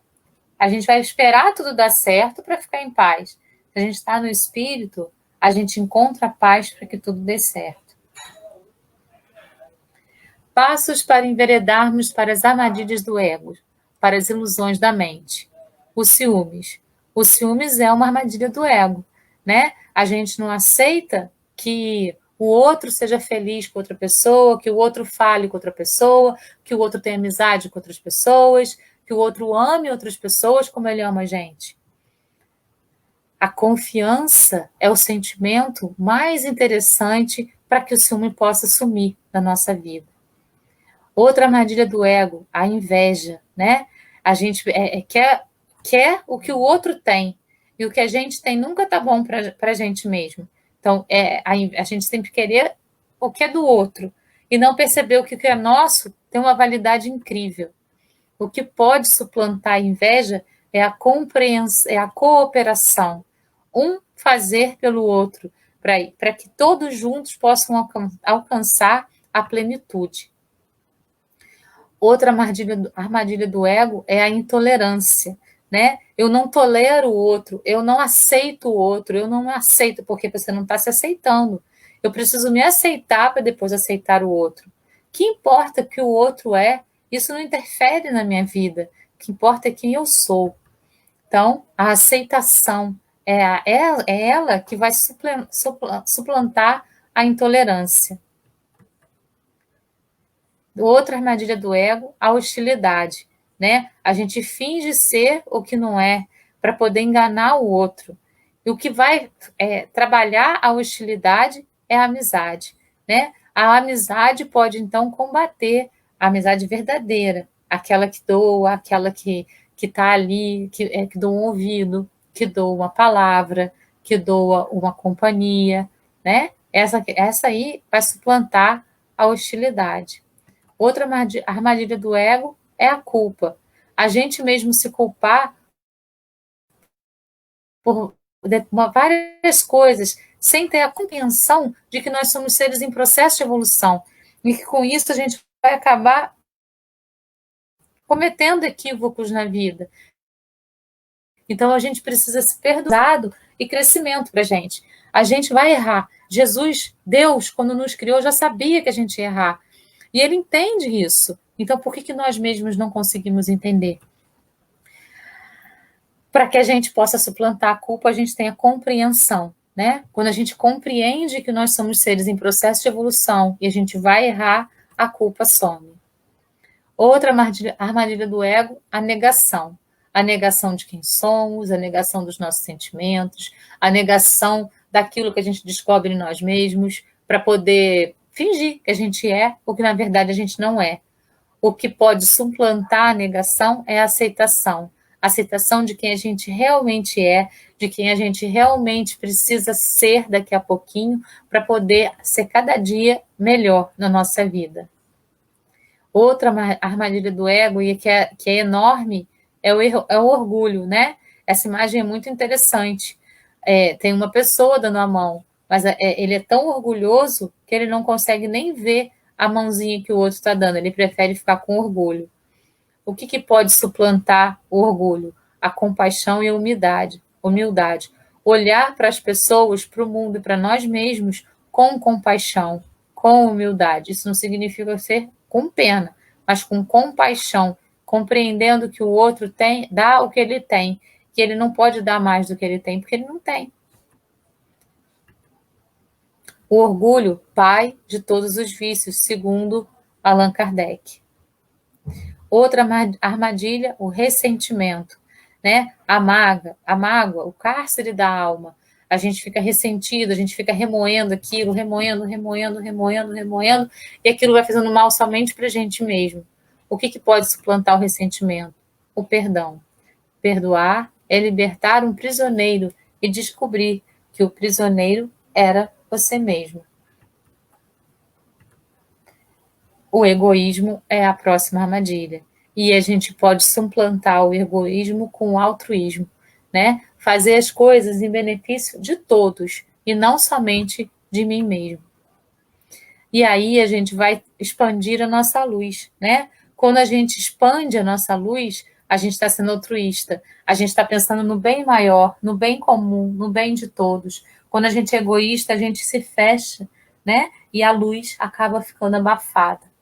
a gente vai esperar tudo dar certo para ficar em paz. Se a gente está no Espírito, a gente encontra a paz para que tudo dê certo. Passos para enveredarmos para as armadilhas do ego, para as ilusões da mente. O ciúmes. O ciúmes é uma armadilha do ego, né? A gente não aceita que o outro seja feliz com outra pessoa, que o outro fale com outra pessoa, que o outro tenha amizade com outras pessoas, que o outro ame outras pessoas como ele ama a gente. A confiança é o sentimento mais interessante para que o ciúme possa sumir da nossa vida. Outra armadilha do ego, a inveja, né? A gente quer o que o outro tem, e o que a gente tem nunca tá bom para a gente mesmo. Então, a gente sempre querer o que é do outro, e não perceber o que é nosso tem uma validade incrível. O que pode suplantar a inveja é a compreensão, é a cooperação. Um fazer pelo outro, para que todos juntos possam alcançar a plenitude. Outra armadilha do ego é a intolerância, né? Eu não tolero o outro, eu não aceito o outro, eu não aceito, porque você não está se aceitando. Eu preciso me aceitar para depois aceitar o outro. Que importa que o outro é? Isso não interfere na minha vida. O que importa é quem eu sou. Então, a aceitação é ela que vai suplantar a intolerância. Outra armadilha do ego, a hostilidade, né? A gente finge ser o que não é para poder enganar o outro. E o que vai trabalhar a hostilidade é a amizade, né? A amizade pode, então, combater a amizade verdadeira, aquela que doa, aquela que está ali, que doa um ouvido, que doa uma palavra, que doa uma companhia, né? Essa aí vai suplantar a hostilidade. Outra armadilha do ego é a culpa. A gente mesmo se culpar por várias coisas, sem ter a compreensão de que nós somos seres em processo de evolução. E que com isso a gente vai acabar cometendo equívocos na vida. Então a gente precisa se perdoar e crescimento para a gente. A gente vai errar. Jesus, Deus, quando nos criou, já sabia que a gente ia errar. E ele entende isso. Então, por que nós mesmos não conseguimos entender? Para que a gente possa suplantar a culpa, a gente tem a compreensão, né? Quando a gente compreende que nós somos seres em processo de evolução e a gente vai errar, a culpa some. Outra armadilha do ego, a negação. A negação de quem somos, a negação dos nossos sentimentos, a negação daquilo que a gente descobre em nós mesmos, para poder fingir que a gente é o que na verdade a gente não é. O que pode suplantar a negação é a aceitação. A aceitação de quem a gente realmente é, de quem a gente realmente precisa ser daqui a pouquinho, para poder ser cada dia melhor na nossa vida. Outra armadilha do ego, e que é enorme, é o orgulho, né? Essa imagem é muito interessante. Tem uma pessoa dando a mão, mas ele é tão orgulhoso que ele não consegue nem ver a mãozinha que o outro está dando, ele prefere ficar com orgulho. O que pode suplantar o orgulho? A compaixão e a humildade. Olhar para as pessoas, para o mundo e para nós mesmos com compaixão, com humildade. Isso não significa ser com pena, mas com compaixão, compreendendo que o outro dá o que ele tem, que ele não pode dar mais do que ele tem, porque ele não tem. O orgulho, pai de todos os vícios, segundo Allan Kardec. Outra armadilha, o ressentimento, né? A mágoa, o cárcere da alma. A gente fica ressentido, a gente fica remoendo aquilo, remoendo, e aquilo vai fazendo mal somente para a gente mesmo. O que pode suplantar o ressentimento? O perdão. Perdoar é libertar um prisioneiro e descobrir que o prisioneiro era você mesmo. O egoísmo é a próxima armadilha. E a gente pode suplantar o egoísmo com o altruísmo, né? Fazer as coisas em benefício de todos e não somente de mim mesmo. E aí a gente vai expandir a nossa luz, né? Quando a gente expande a nossa luz, a gente está sendo altruísta. A gente está pensando no bem maior, no bem comum, no bem de todos. Quando a gente é egoísta, a gente se fecha, né? E a luz acaba ficando abafada.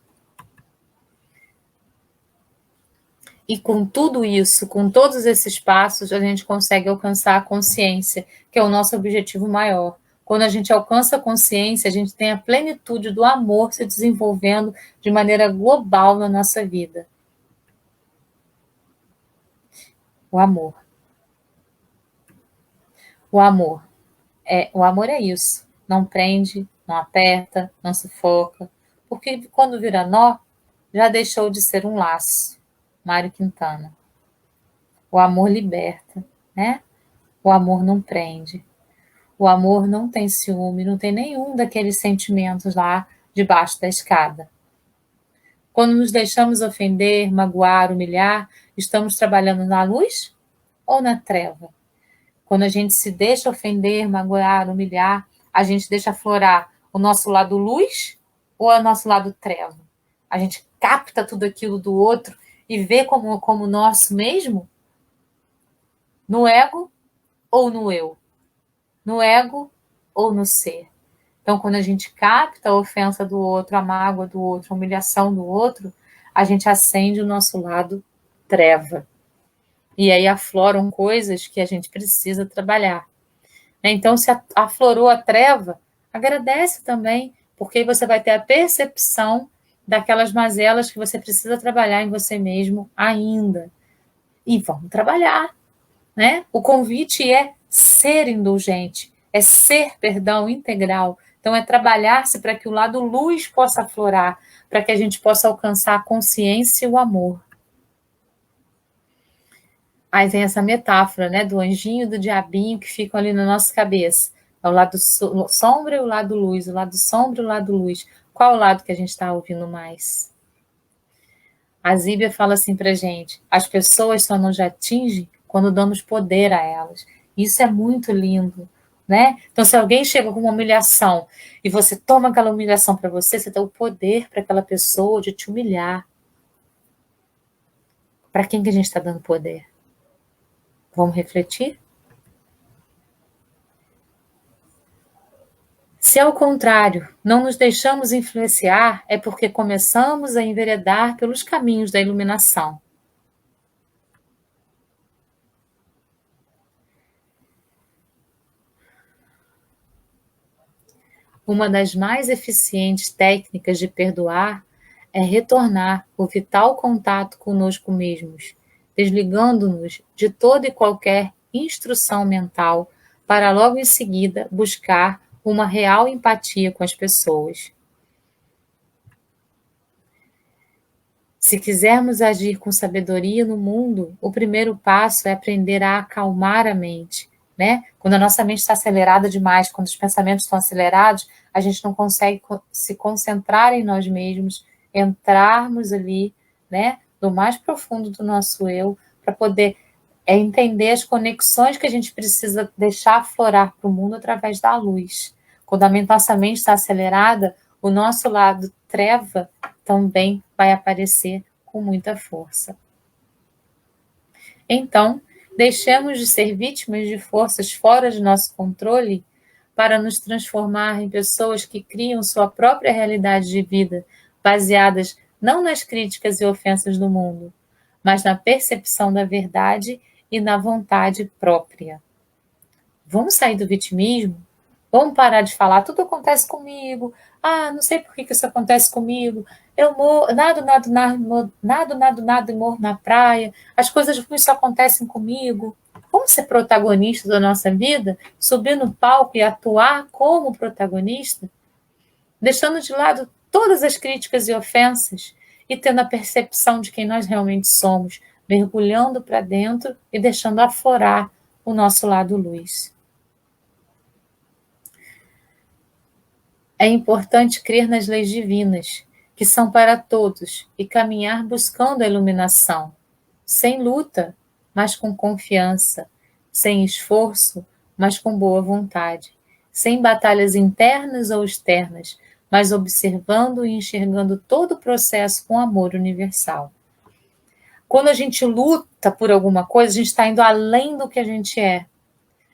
E com tudo isso, com todos esses passos, a gente consegue alcançar a consciência, que é o nosso objetivo maior. Quando a gente alcança a consciência, a gente tem a plenitude do amor se desenvolvendo de maneira global na nossa vida. O amor. O amor. O amor é isso. Não prende, não aperta, não sufoca. Porque quando vira nó, já deixou de ser um laço. Mário Quintana. O amor liberta, né? O amor não prende. O amor não tem ciúme, não tem nenhum daqueles sentimentos lá debaixo da escada. Quando nos deixamos ofender, magoar, humilhar, estamos trabalhando na luz ou na treva? Quando a gente se deixa ofender, magoar, humilhar, a gente deixa aflorar o nosso lado luz ou o nosso lado treva? A gente capta tudo aquilo do outro e vê como nosso mesmo? No ego ou no eu? No ego ou no ser? Então, quando a gente capta a ofensa do outro, a mágoa do outro, a humilhação do outro, a gente acende o nosso lado treva. E aí afloram coisas que a gente precisa trabalhar. Então, se aflorou a treva, agradece também, porque aí você vai ter a percepção daquelas mazelas que você precisa trabalhar em você mesmo ainda. E vamos trabalhar, né? O convite é ser indulgente, é ser perdão integral. Então, é trabalhar-se para que o lado luz possa aflorar, para que a gente possa alcançar a consciência e o amor. Aí tem essa metáfora, né, do anjinho e do diabinho que ficam ali na nossa cabeça. É o lado sombra e o lado luz, o lado sombra e o lado luz. Qual é o lado que a gente está ouvindo mais? A Zíbia fala assim pra gente: as pessoas só nos atingem quando damos poder a elas. Isso é muito lindo, né? Então, se alguém chega com uma humilhação e você toma aquela humilhação para você, você dá o poder para aquela pessoa de te humilhar. Para quem que a gente está dando poder? Vamos refletir? Se, ao contrário, não nos deixamos influenciar, é porque começamos a enveredar pelos caminhos da iluminação. Uma das mais eficientes técnicas de perdoar é retornar o vital contato conosco mesmos, desligando-nos de toda e qualquer instrução mental, para logo em seguida buscar uma real empatia com as pessoas. Se quisermos agir com sabedoria no mundo, o primeiro passo é aprender a acalmar a mente, né? Quando a nossa mente está acelerada demais, quando os pensamentos estão acelerados, a gente não consegue se concentrar em nós mesmos, entrarmos ali, né, no mais profundo do nosso eu, para poder entender as conexões que a gente precisa deixar aflorar para o mundo através da luz. Quando a nossa mente está acelerada, o nosso lado treva também vai aparecer com muita força. Então, deixemos de ser vítimas de forças fora de nosso controle para nos transformar em pessoas que criam sua própria realidade de vida, baseadas não nas críticas e ofensas do mundo, mas na percepção da verdade e na vontade própria. Vamos sair do vitimismo? Vamos parar de falar, tudo acontece comigo. Ah, não sei por que isso acontece comigo. Eu morro, nado e morro na praia. As coisas ruins só acontecem comigo. Vamos ser protagonistas da nossa vida? Subir no palco e atuar como protagonista? Deixando de lado todas as críticas e ofensas e tendo a percepção de quem nós realmente somos, mergulhando para dentro e deixando aflorar o nosso lado luz. É importante crer nas leis divinas, que são para todos, e caminhar buscando a iluminação, sem luta, mas com confiança, sem esforço, mas com boa vontade, sem batalhas internas ou externas, mas observando e enxergando todo o processo com amor universal. Quando a gente luta por alguma coisa, a gente está indo além do que a gente é.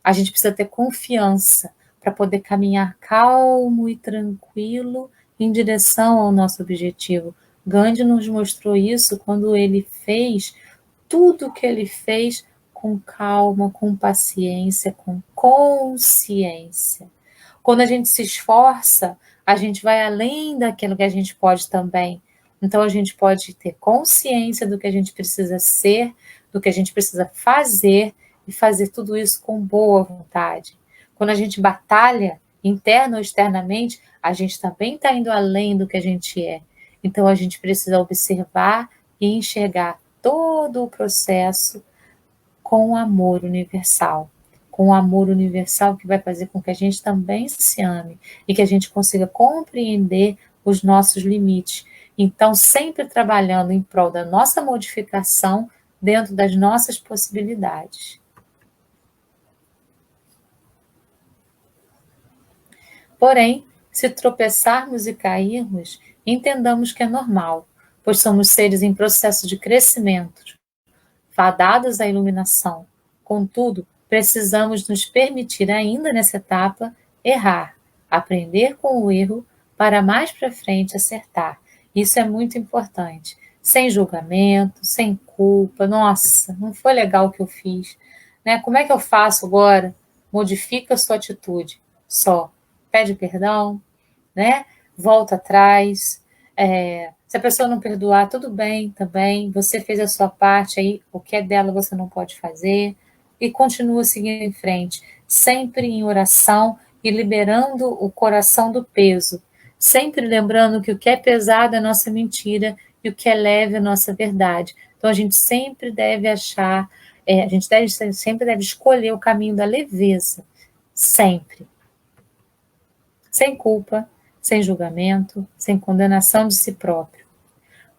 A gente precisa ter confiança para poder caminhar calmo e tranquilo em direção ao nosso objetivo. Gandhi nos mostrou isso quando ele fez tudo o que ele fez com calma, com paciência, com consciência. Quando a gente se esforça, a gente vai além daquilo que a gente pode também. Então, a gente pode ter consciência do que a gente precisa ser, do que a gente precisa fazer, e fazer tudo isso com boa vontade. Quando a gente batalha, interna ou externamente, a gente também está indo além do que a gente é. Então, a gente precisa observar e enxergar todo o processo com o amor universal. Com o amor universal que vai fazer com que a gente também se ame e que a gente consiga compreender os nossos limites. Então, sempre trabalhando em prol da nossa modificação dentro das nossas possibilidades. Porém, Se tropeçarmos e cairmos, entendamos que é normal, pois somos seres em processo de crescimento, fadados à iluminação. Contudo, precisamos nos permitir ainda nessa etapa errar, aprender com o erro para mais para frente acertar. Isso é muito importante. Sem julgamento, sem culpa. Nossa, não foi legal o que eu fiz, né? Como é que eu faço agora? Modifica a sua atitude. Só pede perdão, né? Volta atrás. Se a pessoa não perdoar, tudo bem também. Você fez a sua parte, aí o que é dela você não pode fazer. E continua seguindo em frente, sempre em oração e liberando o coração do peso. Sempre lembrando que o que é pesado é a nossa mentira e o que é leve é a nossa verdade. Então a gente sempre deve achar, sempre deve escolher o caminho da leveza. Sempre. Sem culpa, sem julgamento, sem condenação de si próprio.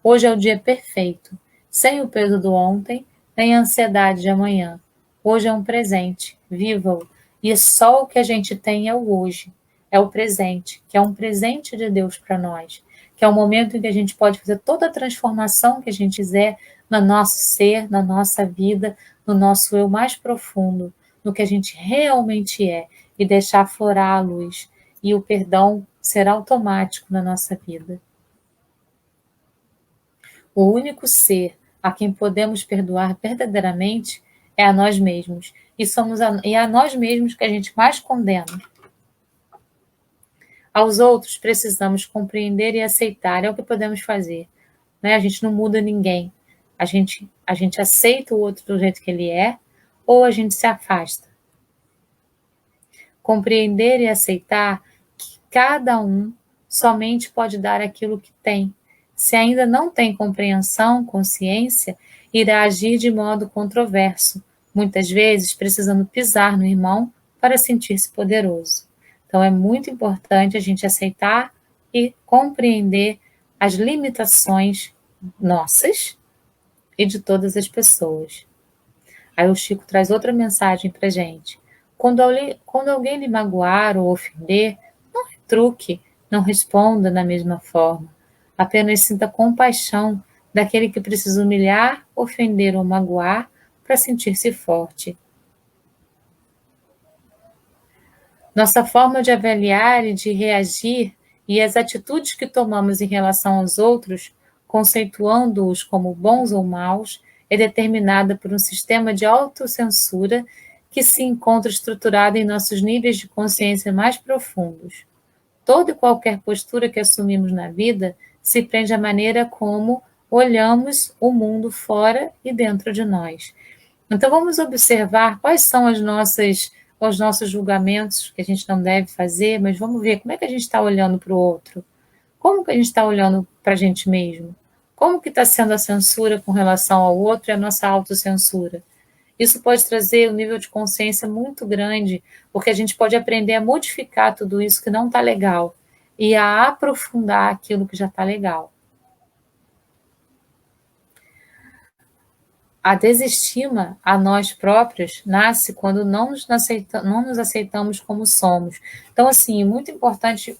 Hoje é o dia perfeito, sem o peso do ontem, nem a ansiedade de amanhã. Hoje é um presente, viva-o, e só o que a gente tem é o hoje, é o presente, que é um presente de Deus para nós, que é o momento em que a gente pode fazer toda a transformação que a gente quiser no nosso ser, na nossa vida, no nosso eu mais profundo, no que a gente realmente é, e deixar aflorar a luz, e o perdão será automático na nossa vida. O único ser a quem podemos perdoar verdadeiramente é a nós mesmos. E é a nós mesmos que a gente mais condena. Aos outros precisamos compreender e aceitar, é o que podemos fazer. Né? A gente não muda ninguém. A gente aceita o outro do jeito que ele é, ou a gente se afasta. Compreender e aceitar que cada um somente pode dar aquilo que tem. Se ainda não tem compreensão, consciência, irá agir de modo controverso, muitas vezes precisando pisar no irmão para sentir-se poderoso. Então é muito importante a gente aceitar e compreender as limitações nossas e de todas as pessoas. Aí o Chico traz outra mensagem para a gente. Quando alguém lhe magoar ou ofender, não retruque, não responda da mesma forma. Apenas sinta compaixão daquele que precisa humilhar, ofender ou magoar para sentir-se forte. Nossa forma de avaliar e de reagir e as atitudes que tomamos em relação aos outros, conceituando-os como bons ou maus, é determinada por um sistema de autocensura que se encontra estruturado em nossos níveis de consciência mais profundos. Toda e qualquer postura que assumimos na vida se prende à maneira como olhamos o mundo fora e dentro de nós. Então vamos observar quais são os nossos julgamentos que a gente não deve fazer, mas vamos ver como é que a gente está olhando para o outro. Como que a gente está olhando para a gente mesmo? Como que está sendo a censura com relação ao outro e a nossa autocensura? Isso pode trazer um nível de consciência muito grande, porque a gente pode aprender a modificar tudo isso que não está legal e a aprofundar aquilo que já está legal. A desestima a nós próprios nasce quando não nos aceitamos como somos. Então, assim, é muito importante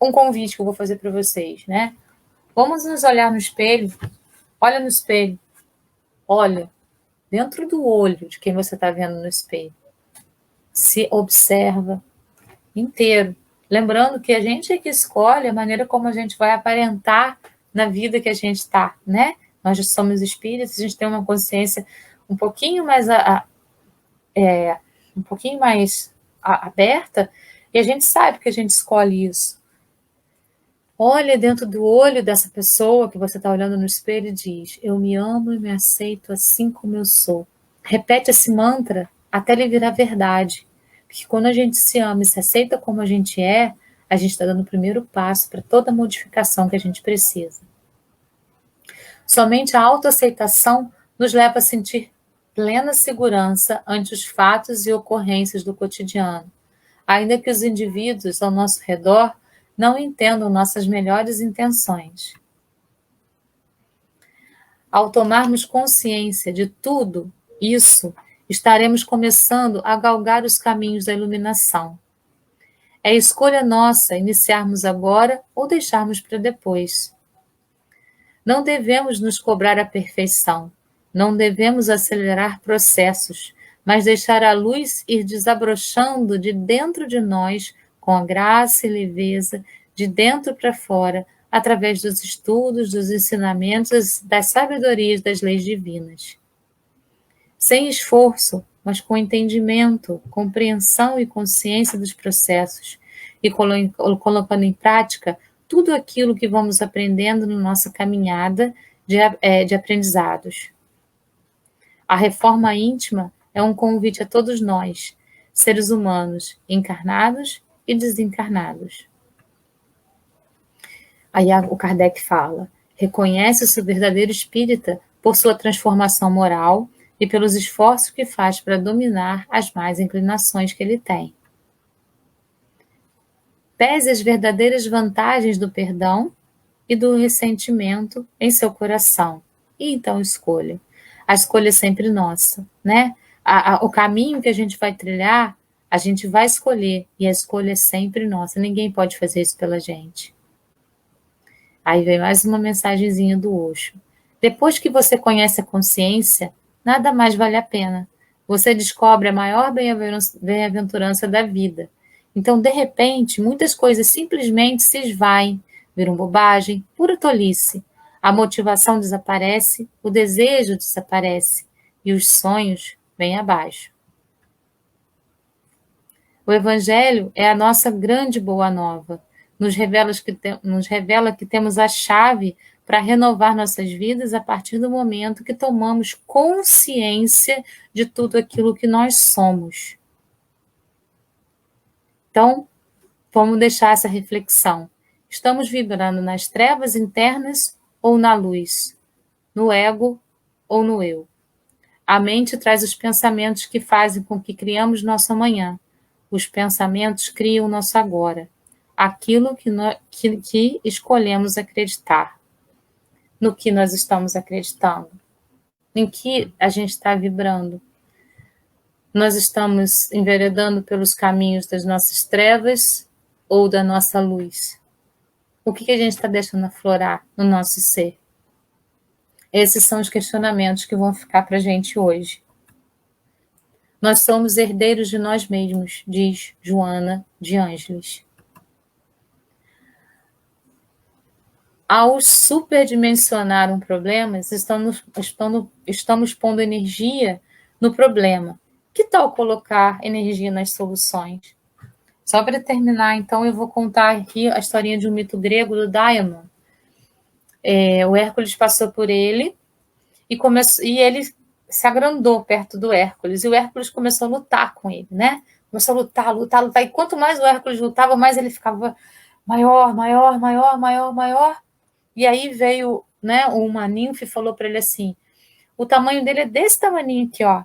um convite que eu vou fazer para vocês, né? Vamos nos olhar no espelho. Olha no espelho. Olha dentro do olho de quem você está vendo no espelho. Se observa inteiro. Lembrando que a gente é que escolhe a maneira como a gente vai aparentar na vida que a gente está, né? Nós já somos espíritos, a gente tem uma consciência um pouquinho mais aberta e a gente sabe que a gente escolhe isso. Olha dentro do olho dessa pessoa que você está olhando no espelho e diz: eu me amo e me aceito assim como eu sou. Repete esse mantra até ele virar verdade. Porque quando a gente se ama e se aceita como a gente está dando o primeiro passo para toda a modificação que a gente precisa. Somente a autoaceitação nos leva a sentir plena segurança ante os fatos e ocorrências do cotidiano, ainda que os indivíduos ao nosso redor não entendam nossas melhores intenções. Ao tomarmos consciência de tudo isso, estaremos começando a galgar os caminhos da iluminação. É escolha nossa iniciarmos agora ou deixarmos para depois. Não devemos nos cobrar a perfeição, não devemos acelerar processos, mas deixar a luz ir desabrochando de dentro de nós com a graça e leveza, de dentro para fora, através dos estudos, dos ensinamentos, das sabedorias das leis divinas. Sem esforço, mas com entendimento, compreensão e consciência dos processos, e colocando em prática tudo aquilo que vamos aprendendo na nossa caminhada de aprendizados. A reforma íntima é um convite a todos nós, seres humanos, encarnados e desencarnados. Aí o Kardec fala, reconhece-se o verdadeiro espírita por sua transformação moral e pelos esforços que faz para dominar as más inclinações que ele tem. Pese as verdadeiras vantagens do perdão e do ressentimento em seu coração. E então escolha. A escolha é sempre nossa, né? O caminho que a gente vai trilhar, a gente vai escolher. E a escolha é sempre nossa. Ninguém pode fazer isso pela gente. Aí vem mais uma mensagenzinha do Osho. Depois que você conhece a consciência, nada mais vale a pena. Você descobre a maior bem-aventurança da vida. Então, de repente, muitas coisas simplesmente se esvaem, viram bobagem, pura tolice. A motivação desaparece, o desejo desaparece e os sonhos vêm abaixo. O Evangelho é a nossa grande boa nova. Nos revela que temos a chave para renovar nossas vidas a partir do momento que tomamos consciência de tudo aquilo que nós somos. Então, vamos deixar essa reflexão. Estamos vibrando nas trevas internas ou na luz? No ego ou no eu? A mente traz os pensamentos que fazem com que criamos nosso amanhã. Os pensamentos criam o nosso agora. Aquilo que escolhemos acreditar. No que nós estamos acreditando. Em que a gente está vibrando. Nós estamos enveredando pelos caminhos das nossas trevas ou da nossa luz? O que a gente está deixando aflorar no nosso ser? Esses são os questionamentos que vão ficar para a gente hoje. Nós somos herdeiros de nós mesmos, diz Joana de Ângeles. Ao superdimensionar um problema, estamos pondo energia no problema. Que tal colocar energia nas soluções? Só para terminar, então, eu vou contar aqui a historinha de um mito grego do Diamond. O Hércules passou por ele e ele se agrandou perto do Hércules. E o Hércules começou a lutar com ele, né? Começou a lutar. E quanto mais o Hércules lutava, mais ele ficava maior. E aí veio, né, uma ninfa e falou para ele assim, o tamanho dele é desse tamaninho aqui, ó.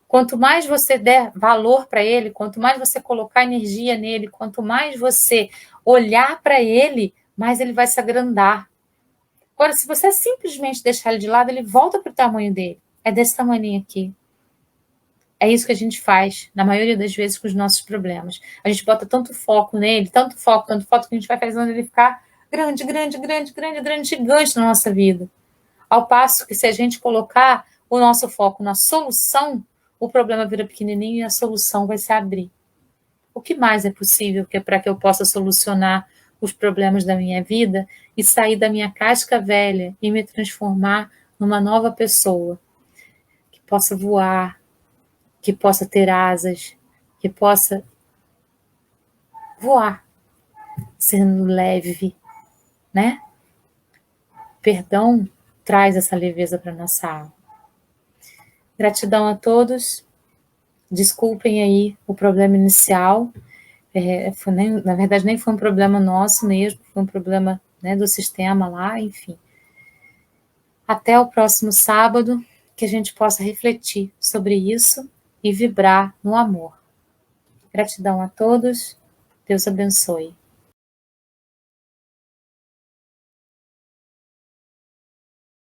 Quanto mais você der valor para ele, quanto mais você colocar energia nele, quanto mais você olhar para ele, mais ele vai se agrandar. Agora, se você simplesmente deixar ele de lado, ele volta para o tamanho dele. É desse tamanho aqui. É isso que a gente faz, na maioria das vezes, com os nossos problemas. A gente bota tanto foco nele, tanto foco, que a gente vai fazendo ele ficar grande, gigante na nossa vida. Ao passo que se a gente colocar o nosso foco na solução, o problema vira pequenininho e a solução vai se abrir. O que mais é possível para que eu possa solucionar os problemas da minha vida e sair da minha casca velha e me transformar numa nova pessoa que possa voar, que possa ter asas, que possa voar, sendo leve, né? Perdão traz essa leveza para nossa alma. Gratidão a todos. Desculpem aí o problema inicial. Na verdade, nem foi um problema nosso mesmo, foi um problema, né, do sistema lá, enfim. Até o próximo sábado, que a gente possa refletir sobre isso e vibrar no amor. Gratidão a todos. Deus abençoe.